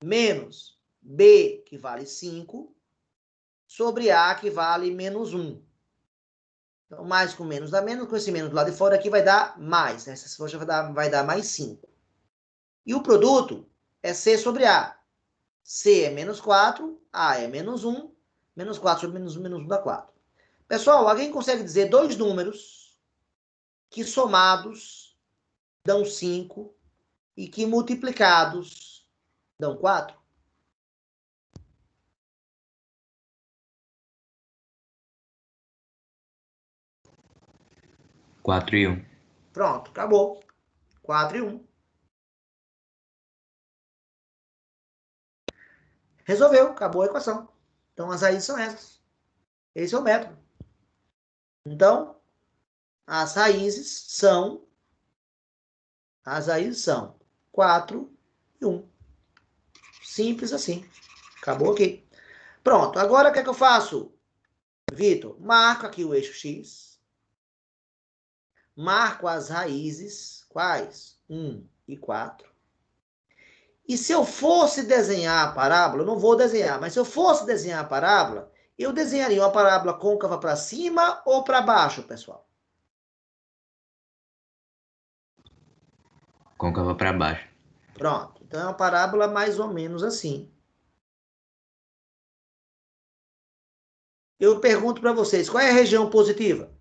Menos B, que vale 5, sobre A, que vale menos 1. Então, mais com menos dá menos, com esse menos do lado de fora aqui vai dar mais. Essa força vai dar mais 5. E o produto é C sobre A. C é menos 4, A é menos 1, menos 4 sobre menos 1, menos 1 dá 4. Pessoal, alguém consegue dizer dois números que somados dão 5 e que multiplicados dão 4? Quatro e 1. Pronto, acabou. 4 e 1. Resolveu, acabou a equação. Então, as raízes são essas. Esse é o método. Então, as raízes são 4 e 1. Simples assim. Acabou aqui. Pronto. Agora, o que é que eu faço, Vitor? Marco aqui o eixo X. Marco as raízes. Quais? 1 e 4. E se eu fosse desenhar a parábola, eu não vou desenhar, mas se eu fosse desenhar a parábola, eu desenharia uma parábola côncava para cima ou para baixo, pessoal? Côncava para baixo. Pronto. Então, é uma parábola mais ou menos assim. Eu pergunto para vocês, qual é a região positiva?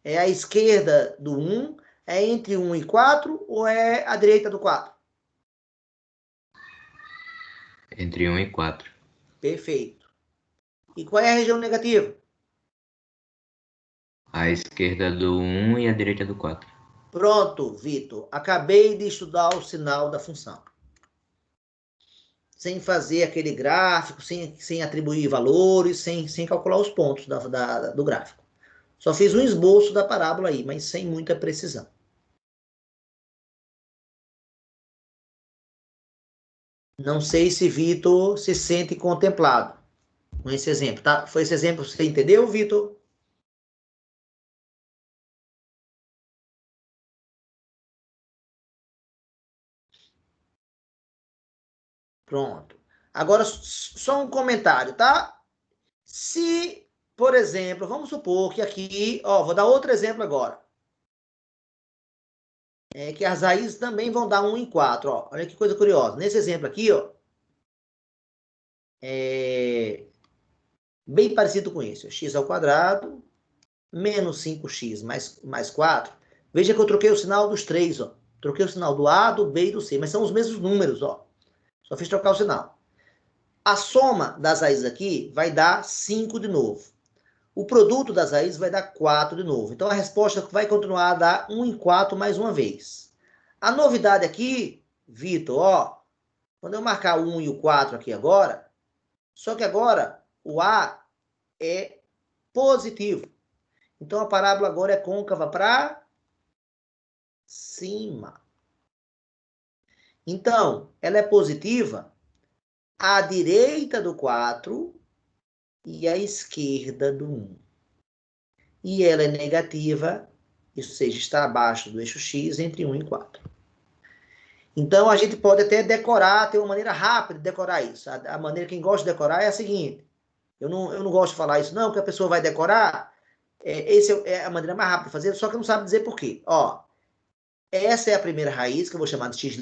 É a esquerda do 1, é entre 1 e 4 ou é a direita do 4? Entre 1 e 4. Perfeito. E qual é a região negativa? A esquerda do 1 e a direita do 4. Pronto, Vitor. Acabei de estudar o sinal da função. Sem fazer aquele gráfico, sem atribuir valores, sem calcular os pontos do gráfico. Só fiz um esboço da parábola aí, mas sem muita precisão. Não sei se Vitor se sente contemplado com esse exemplo, tá? Foi esse exemplo, você entendeu, Vitor? Pronto. Agora, só um comentário, tá? Se, por exemplo, vamos supor que aqui, ó, vou dar outro exemplo agora. É que as raízes também vão dar 1 em 4, ó. Olha que coisa curiosa. Nesse exemplo aqui, ó, é bem parecido com isso. X ao quadrado, menos 5x mais 4. Veja que eu troquei o sinal dos três, ó. Troquei o sinal do A, do B e do C, mas são os mesmos números, ó. Só fiz trocar o sinal. A soma das raízes aqui vai dar 5 de novo. O produto das raízes vai dar 4 de novo. Então, a resposta vai continuar a dar 1 em 4 mais uma vez. A novidade aqui, Vitor, ó, Quando eu marcar o 1 e o 4 aqui agora, só que agora o A é positivo. Então, a parábola agora é côncava para cima. Então, ela é positiva à direita do 4 e à esquerda do 1. E ela é negativa, isso seja, está abaixo do eixo X entre 1 e 4. Então, a gente pode até decorar, ter uma maneira rápida de decorar isso. A maneira, quem gosta de decorar é a seguinte. Eu não gosto de falar isso, não, porque a pessoa vai decorar. Essa é a maneira mais rápida de fazer, só que não sabe dizer por quê. Ó, essa é a primeira raiz, que eu vou chamar de x',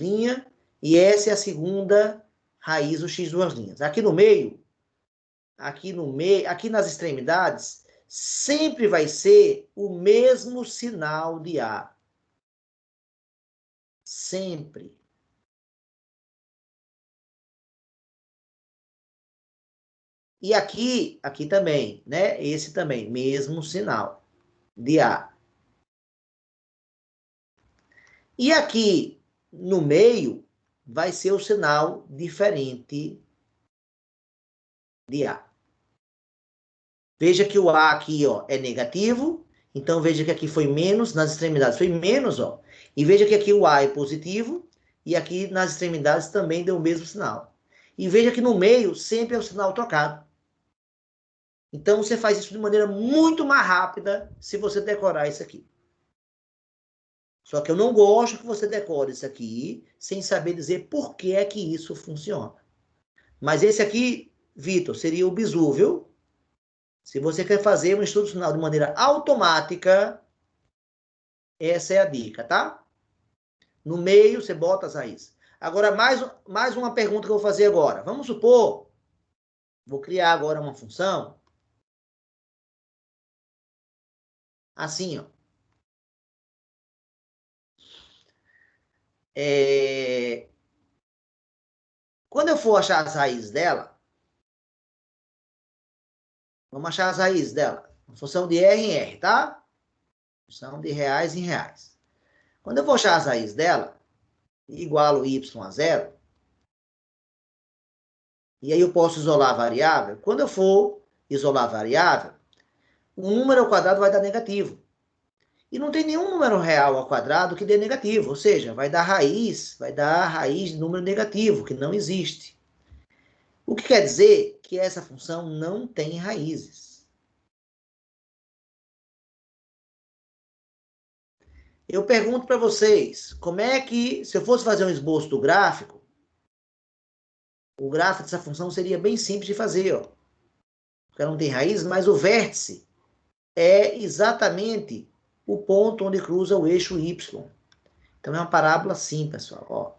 e essa é a segunda raiz, o x duas linhas. Aqui no meio, aqui nas extremidades, sempre vai ser o mesmo sinal de A. Sempre. E aqui também, né? Esse também, mesmo sinal de A. E aqui no meio vai ser o sinal diferente de A. Veja que o A aqui, ó, é negativo. Então, veja que aqui foi menos, nas extremidades foi menos, ó. E veja que aqui o A é positivo. E aqui nas extremidades também deu o mesmo sinal. E veja que no meio sempre é o sinal trocado. Então, você faz isso de maneira muito mais rápida se você decorar isso aqui. Só que eu não gosto que você decore isso aqui sem saber dizer por que é que isso funciona. Mas esse aqui, Vitor, seria o bizu, viu? Se você quer fazer um estudo sinal de maneira automática, essa é a dica, tá? No meio, você bota as raízes. Agora, mais uma pergunta que eu vou fazer agora. Vamos supor, vou criar agora uma função. Assim, ó. Quando eu for achar as raízes dela, vamos achar as raízes dela. Função de R em R, tá? Função de reais em reais. Quando eu for achar as raízes dela, igualo y a zero, e aí eu posso isolar a variável. Quando eu for isolar a variável, o número ao quadrado vai dar negativo. E não tem nenhum número real ao quadrado que dê negativo, ou seja, vai dar raiz de número negativo, que não existe. O que quer dizer que essa função não tem raízes. Eu pergunto para vocês, como é que, se eu fosse fazer um esboço do gráfico, o gráfico dessa função seria bem simples de fazer, ó. Porque ela não tem raiz, mas o vértice é exatamente o ponto onde cruza o eixo Y. Então é uma parábola assim, pessoal, ó.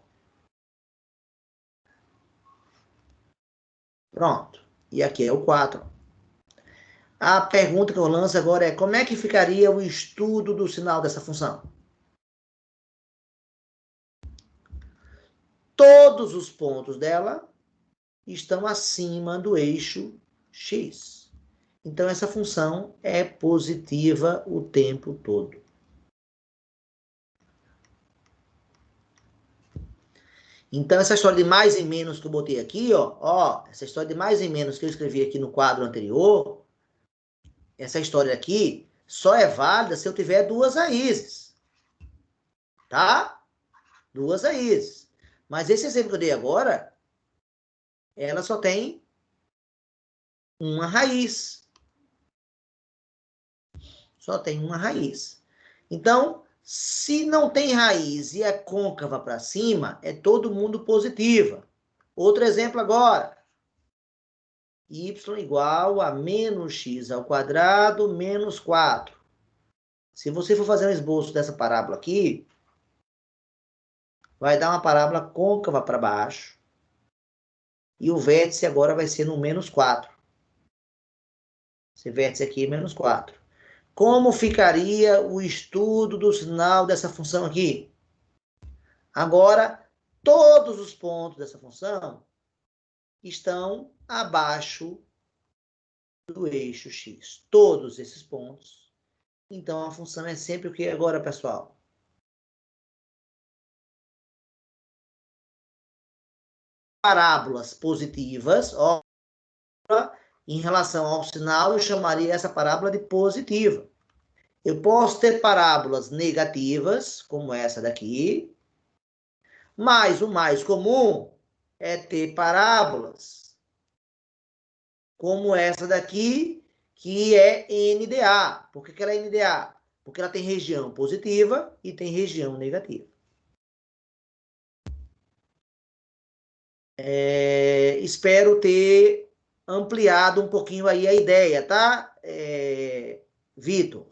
Pronto. E aqui é o 4. A pergunta que eu lanço agora é, como é que ficaria o estudo do sinal dessa função? Todos os pontos dela estão acima do eixo X. Então, essa função é positiva o tempo todo. Então, essa história de mais e menos que eu botei aqui, ó, essa história de mais e menos que eu escrevi aqui no quadro anterior, essa história aqui só é válida se eu tiver duas raízes. Tá? Duas raízes. Mas esse exemplo que eu dei agora, ela só tem uma raiz. Só tem uma raiz. Então, se não tem raiz e é côncava para cima, é todo mundo positiva. Outro exemplo agora. Y igual a menos x ao quadrado menos 4. Se você for fazer um esboço dessa parábola aqui, vai dar uma parábola côncava para baixo. E o vértice agora vai ser no menos 4. Esse vértice aqui é menos 4. Como ficaria o estudo do sinal dessa função aqui? Agora, todos os pontos dessa função estão abaixo do eixo X. Todos esses pontos. Então, a função é sempre o que agora, pessoal? parábolas positivas, ó, em relação ao sinal, eu chamaria essa parábola de positiva. Eu posso ter parábolas negativas, como essa daqui, mas o mais comum é ter parábolas como essa daqui, que é NDA. Por que ela é NDA? Porque ela tem região positiva e tem região negativa. Espero ter ampliado um pouquinho aí a ideia, tá, Vitor,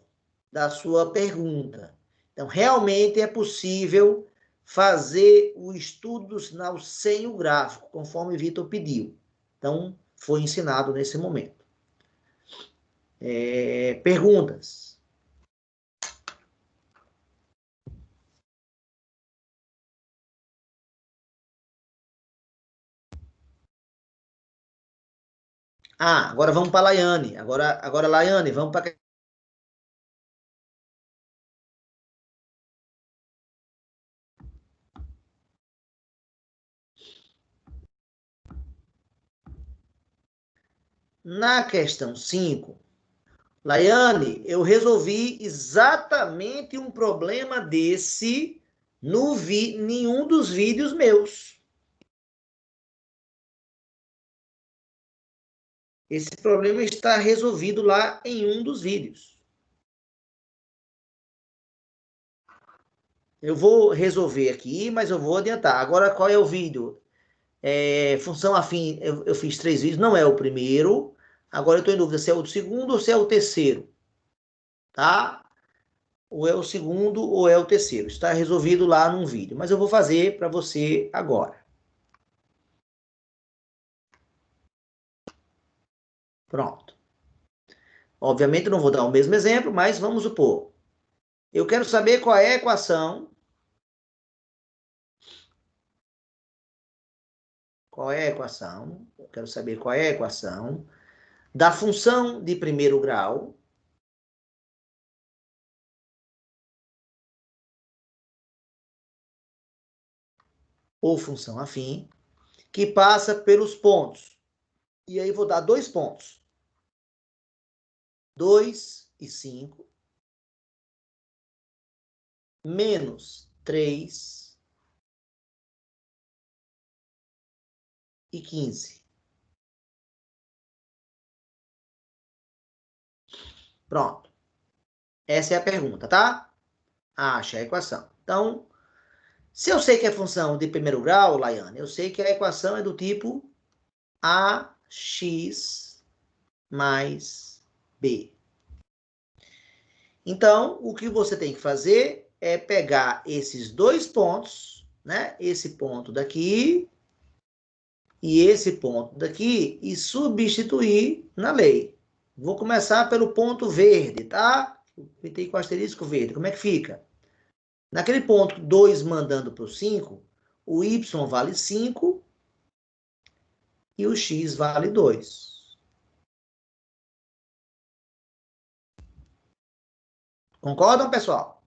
da sua pergunta. Então, realmente é possível fazer o estudo do sinal sem o gráfico, conforme o Vitor pediu. Então, foi ensinado nesse momento. Perguntas? Agora vamos para a Laiane. Agora, Laiane, vamos para... Na questão 5, Laiane, eu resolvi exatamente um problema desse nenhum dos vídeos meus. Esse problema está resolvido lá em um dos vídeos. Eu vou resolver aqui, mas eu vou adiantar. Agora, qual é o vídeo? Função afim, eu fiz 3 vídeos, não é o primeiro. Agora eu estou em dúvida se é o segundo ou se é o terceiro. Tá? Ou é o segundo ou é o terceiro. Está resolvido lá num vídeo. Mas eu vou fazer para você agora. Pronto. Obviamente eu não vou dar o mesmo exemplo, mas vamos supor. Eu quero saber qual é a equação. Qual é a equação? Eu quero saber qual é a equação da função de primeiro grau ou função afim que passa pelos pontos. E aí vou dar 2 pontos. 2 e 5 menos 3 e 15. Pronto. Essa é a pergunta, tá? Acha a equação. Então, se eu sei que é função de primeiro grau, Laiane, eu sei que a equação é do tipo AX mais B. Então, o que você tem que fazer é pegar esses 2 pontos, né? Esse ponto daqui e esse ponto daqui e substituir na lei. Vou começar pelo ponto verde, tá? Pintei com asterisco verde. Como é que fica? Naquele ponto 2 mandando para o 5, o y vale 5 e o x vale 2. Concordam, pessoal?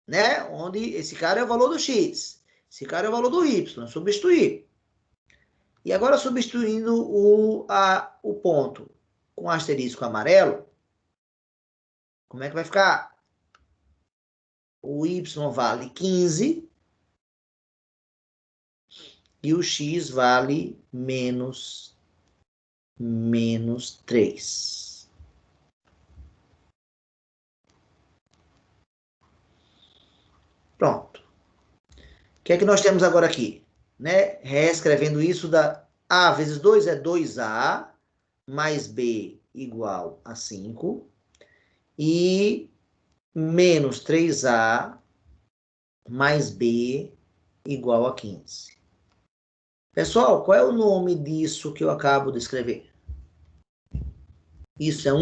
Né? Onde esse cara é o valor do x. Esse cara é o valor do y. Substituir. E agora, substituindo o ponto com asterisco amarelo, como é que vai ficar? O y vale 15 e o x vale menos 3. Pronto. O que é que nós temos agora aqui? Né? Reescrevendo isso, A vezes 2 é 2A, mais B igual a 5, e menos 3A mais B igual a 15. Pessoal, qual é o nome disso que eu acabo de escrever? Isso é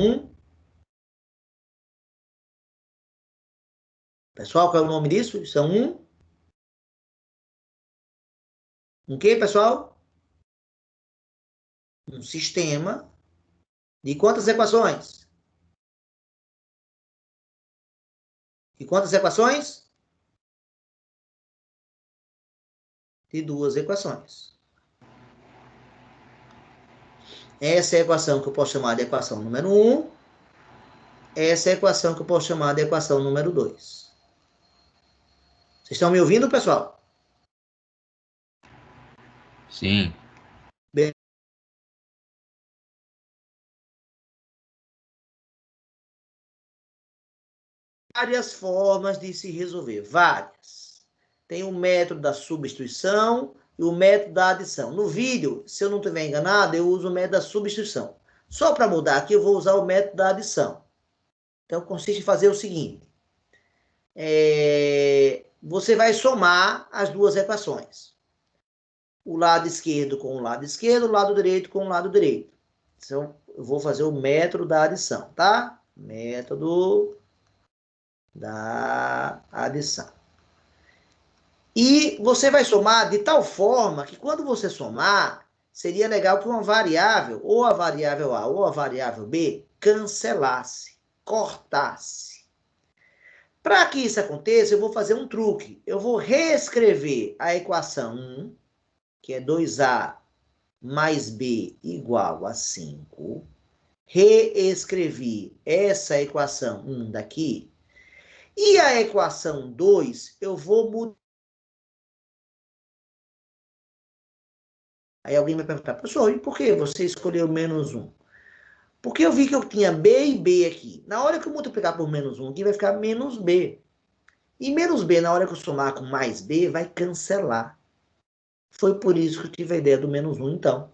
Pessoal, qual é o nome disso? Isso é um quê, pessoal? Um sistema de quantas equações? De quantas equações? De 2 equações. Essa é a equação que eu posso chamar de equação número 1. Essa é a equação que eu posso chamar de equação número 2. Vocês estão me ouvindo, pessoal? Sim. Várias formas de se resolver, várias. Tem o método da substituição e o método da adição. No vídeo, se eu não estiver enganado, eu uso o método da substituição. Só para mudar aqui, eu vou usar o método da adição. Então, consiste em fazer o seguinte. Você vai somar as duas equações. O lado esquerdo com o lado esquerdo, o lado direito com o lado direito. Então, eu vou fazer o método da adição, tá? Método da adição. E você vai somar de tal forma que quando você somar, seria legal que uma variável, ou a variável A ou a variável B, cancelasse, cortasse. Para que isso aconteça, eu vou fazer um truque. Eu vou reescrever a equação 1, que é 2A mais B igual a 5. Reescrevi essa equação 1 daqui. E a equação 2, eu vou mudar. Aí alguém vai perguntar, professor, e por que você escolheu menos 1? Porque eu vi que eu tinha B e B aqui. Na hora que eu multiplicar por menos 1 aqui, vai ficar menos B. E menos B, na hora que eu somar com mais B, vai cancelar. Foi por isso que eu tive a ideia do menos 1, então.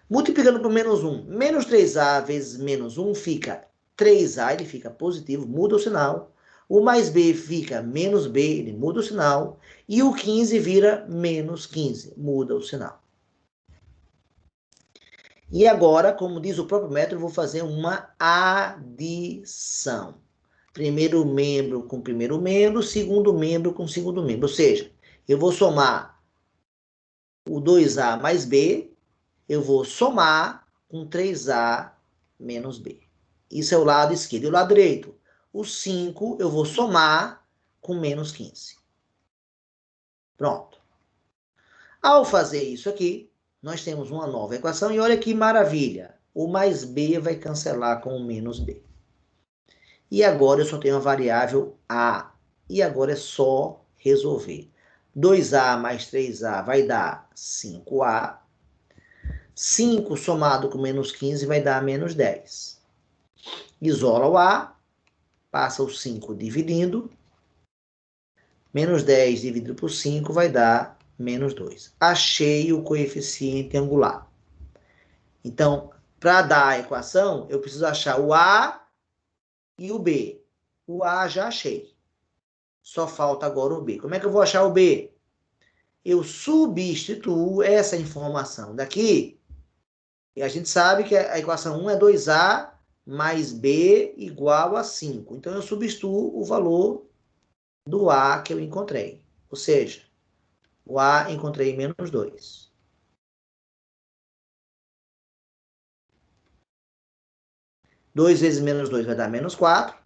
Multiplicando por menos 1, menos 3A vezes menos 1 fica 3A, ele fica positivo, muda o sinal. O mais B fica menos B, ele muda o sinal. E o 15 vira menos 15, muda o sinal. E agora, como diz o próprio método, eu vou fazer uma adição. Primeiro membro com primeiro membro, segundo membro com segundo membro. Ou seja, eu vou somar o 2A mais B, eu vou somar com 3A menos B. Isso é o lado esquerdo. E o lado direito? O 5 eu vou somar com menos 15. Pronto. Ao fazer isso aqui, nós temos uma nova equação. E olha que maravilha. O mais B vai cancelar com o menos B. E agora eu só tenho a variável A. E agora é só resolver. 2A mais 3A vai dar 5A. 5 somado com menos 15 vai dar menos 10. Isola o A. Passa o 5 dividindo. Menos 10 dividido por 5 vai dar menos 2. Achei o coeficiente angular. Então, para dar a equação, eu preciso achar o A e o B. O A já achei. Só falta agora o B. Como é que eu vou achar o B? Eu substituo essa informação daqui. E a gente sabe que a equação 1 é 2A mais B igual a 5. Então, eu substituo o valor do A que eu encontrei. Ou seja, o A encontrei menos 2. Dois vezes menos 2 vai dar menos 4.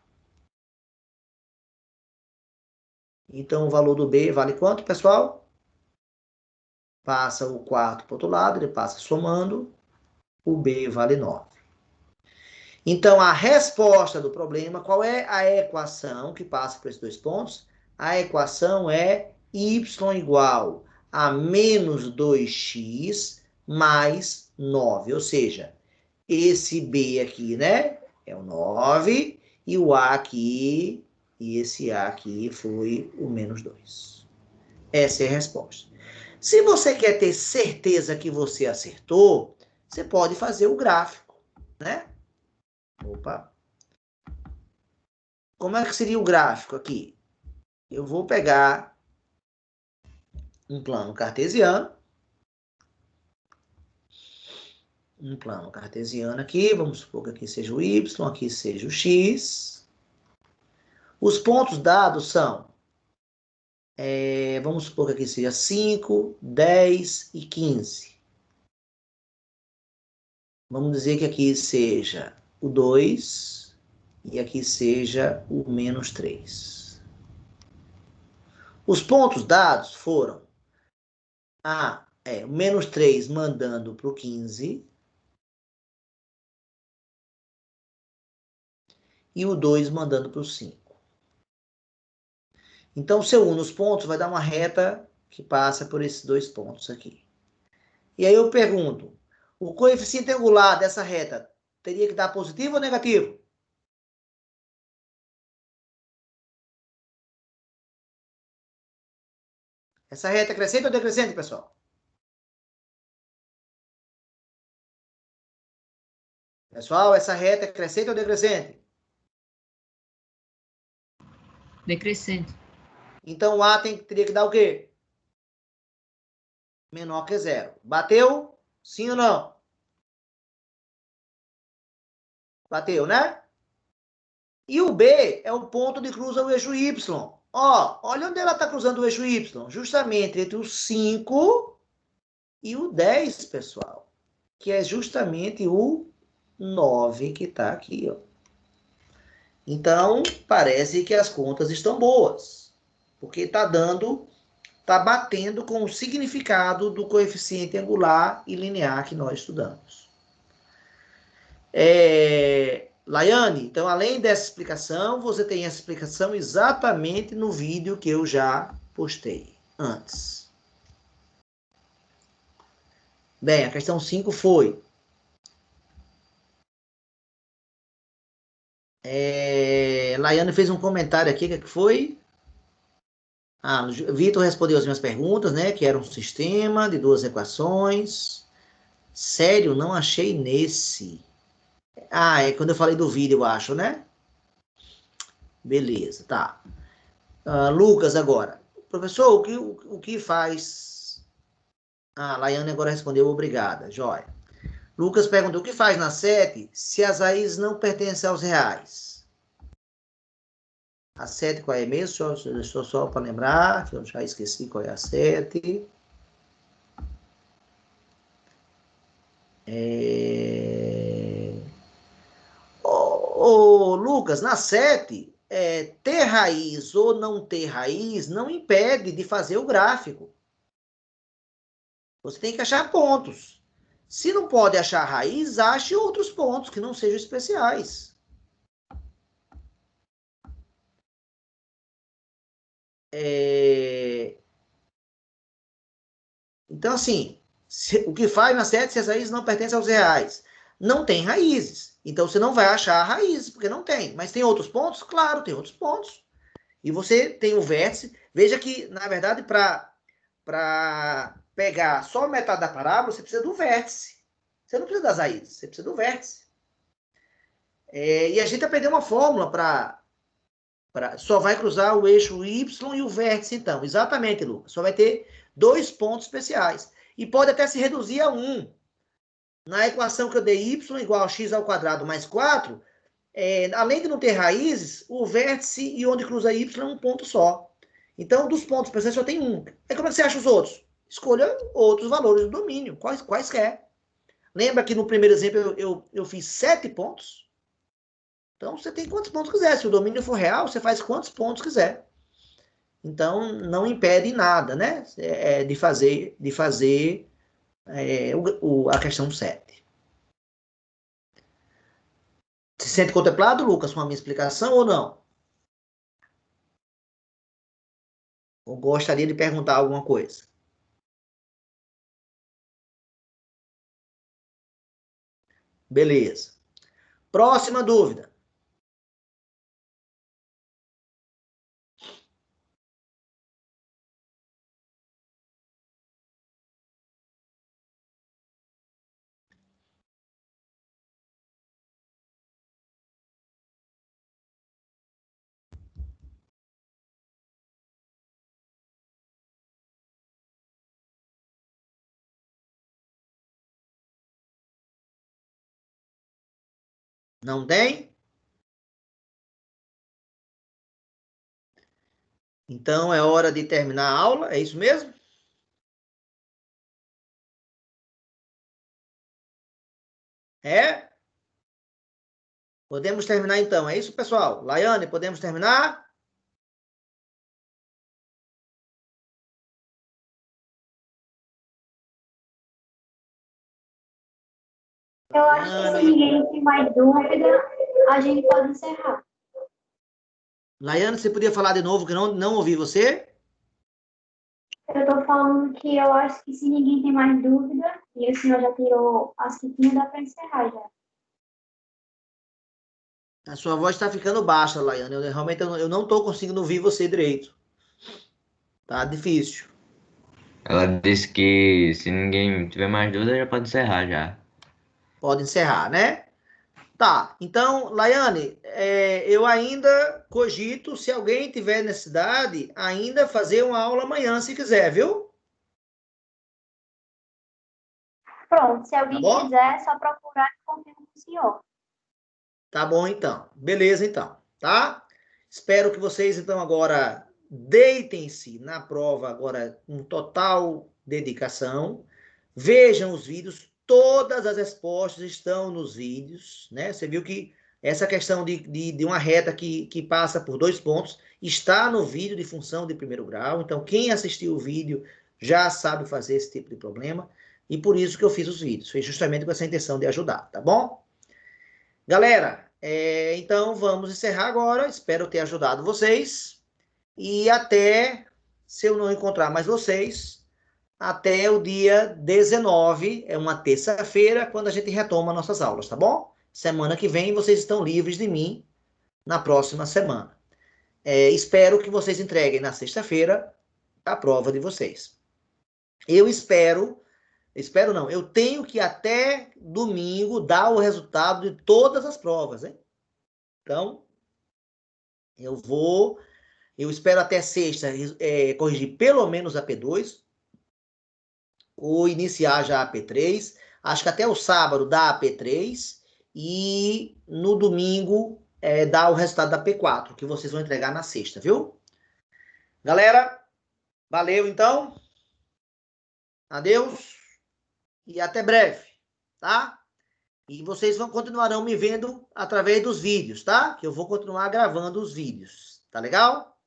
Então, o valor do B vale quanto, pessoal? Passa o 4 para o outro lado, ele passa somando. O B vale 9. Então, a resposta do problema, qual é a equação que passa por esses dois pontos? A equação é y igual a menos 2x mais 9. Ou seja, esse B aqui, né, é o 9, e o A aqui, e esse A aqui foi o menos 2. Essa é a resposta. Se você quer ter certeza que você acertou, você pode fazer o gráfico, né? Opa. Como é que seria o gráfico aqui? Eu vou pegar um plano cartesiano. Um plano cartesiano aqui. Vamos supor que aqui seja o y, aqui seja o x. Os pontos dados são... vamos supor que aqui seja 5, 10 e 15. Vamos dizer que aqui seja o 2 e aqui seja o menos 3. Os pontos dados foram o menos 3 mandando para o 15, e o 2 mandando para o 5. Então, se eu uno os pontos, vai dar uma reta que passa por esses 2 pontos aqui. E aí eu pergunto, o coeficiente angular dessa reta teria que dar positivo ou negativo? Essa reta é crescente ou decrescente, pessoal? Pessoal, essa reta é crescente ou decrescente? Decrescente. Então, o A teria que dar o quê? Menor que zero. Bateu? Sim ou não? Bateu, né? E o B é o ponto de cruza o eixo Y. Ó, olha onde ela está cruzando o eixo Y. Justamente entre o 5 e o 10, pessoal. Que é justamente o 9 que está aqui, ó. Então, parece que as contas estão boas. Porque está batendo com o significado do coeficiente angular e linear que nós estudamos. Laiane, então, além dessa explicação, você tem essa explicação exatamente no vídeo que eu já postei antes. Bem, a questão 5 foi... Laiane fez um comentário aqui, o que foi? Vitor respondeu as minhas perguntas, né? Que era um sistema de 2 equações. Sério, não achei nesse. É quando eu falei do vídeo, eu acho, né? Beleza, tá. Lucas, agora. Professor, o que faz... Laiane agora respondeu, obrigada, joia. Lucas perguntou, o que faz na 7 se as raízes não pertencem aos reais? A 7 qual é mesmo? Só para lembrar, que eu já esqueci qual é a 7. Lucas, na 7, ter raiz ou não ter raiz não impede de fazer o gráfico. Você tem que achar pontos. Se não pode achar raiz, ache outros pontos que não sejam especiais. Então, assim, o que faz na 7 se as raízes não pertencem aos reais? Não tem raízes. Então, você não vai achar raízes, porque não tem. Mas tem outros pontos? Claro, tem outros pontos. E você tem o vértice. Veja que, na verdade, para pegar só metade da parábola, você precisa do vértice. Você não precisa das raízes, você precisa do vértice. E a gente aprendeu uma fórmula só vai cruzar o eixo Y e o vértice, então. Exatamente, Lucas. Só vai ter 2 pontos especiais. E pode até se reduzir a 1. Na equação que eu dei y igual a x ao quadrado mais 4, além de não ter raízes, o vértice e onde cruza y é um ponto só. Então, dos pontos especiais só tem um. Aí como é que você acha os outros? Escolha outros valores do domínio, quaisquer. Lembra que no primeiro exemplo eu fiz 7 pontos? Então, você tem quantos pontos quiser. Se o domínio for real, você faz quantos pontos quiser. Então, não impede nada, né? De fazer a questão 7. Se sente contemplado, Lucas, com a minha explicação ou não? Ou gostaria de perguntar alguma coisa? Beleza. Próxima dúvida. Não tem? Então é hora de terminar a aula, é isso mesmo? É? Podemos terminar então, é isso, pessoal? Laiane, podemos terminar? Eu acho que se ninguém tem mais dúvida, a gente pode encerrar. Laiane, você podia falar de novo que não ouvi você? Eu tô falando que eu acho que se ninguém tem mais dúvida, e o senhor já tirou as fitinhas, dá para encerrar já. A sua voz está ficando baixa, Laiane. Realmente eu não estou conseguindo ouvir você direito. Tá difícil. Ela disse que se ninguém tiver mais dúvida, já pode encerrar já. Pode encerrar, né? Tá, então, Laiane, eu ainda cogito, se alguém tiver necessidade, ainda fazer uma aula amanhã, se quiser, viu? Pronto, se alguém Tá bom? quiser, é só procurar e confirmo com o senhor. Tá bom, então. Beleza, então. Tá? Espero que vocês, então, agora deitem-se na prova agora com total dedicação. Vejam os vídeos. Todas as respostas estão nos vídeos, né? Você viu que essa questão de uma reta que passa por 2 pontos está no vídeo de função de primeiro grau. Então, quem assistiu o vídeo já sabe fazer esse tipo de problema. E por isso que eu fiz os vídeos. Foi justamente com essa intenção de ajudar, tá bom? Galera, então vamos encerrar agora. Espero ter ajudado vocês. E até, se eu não encontrar mais vocês, até o dia 19, é uma terça-feira, quando a gente retoma nossas aulas, tá bom? Semana que vem vocês estão livres de mim na próxima semana. Espero que vocês entreguem na sexta-feira a prova de vocês. Espero não, eu tenho que até domingo dar o resultado de todas as provas, hein? Então, eu espero até sexta corrigir pelo menos a P2, ou iniciar já a P3, acho que até o sábado dá a P3, e no domingo dá o resultado da P4, que vocês vão entregar na sexta, viu? Galera, valeu então, adeus, e até breve, tá? E vocês continuarão me vendo através dos vídeos, tá? Que eu vou continuar gravando os vídeos, tá legal?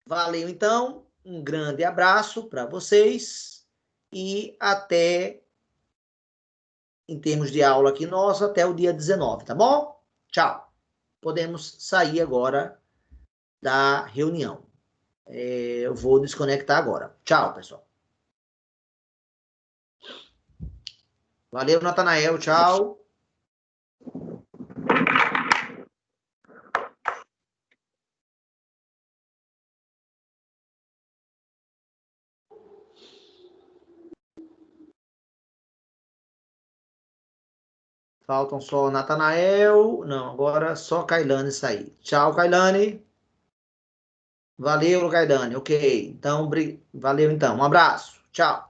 Valeu, então. Um grande abraço para vocês e até, em termos de aula aqui nossa, até o dia 19, tá bom? Tchau. Podemos sair agora da reunião. Eu vou desconectar agora. Tchau, pessoal. Valeu, Natanael. Tchau. Faltam só Natanael. Não, agora só Kailane sair. Tchau, Kailane. Valeu, Kailane. Ok. Então, valeu então. Um abraço. Tchau.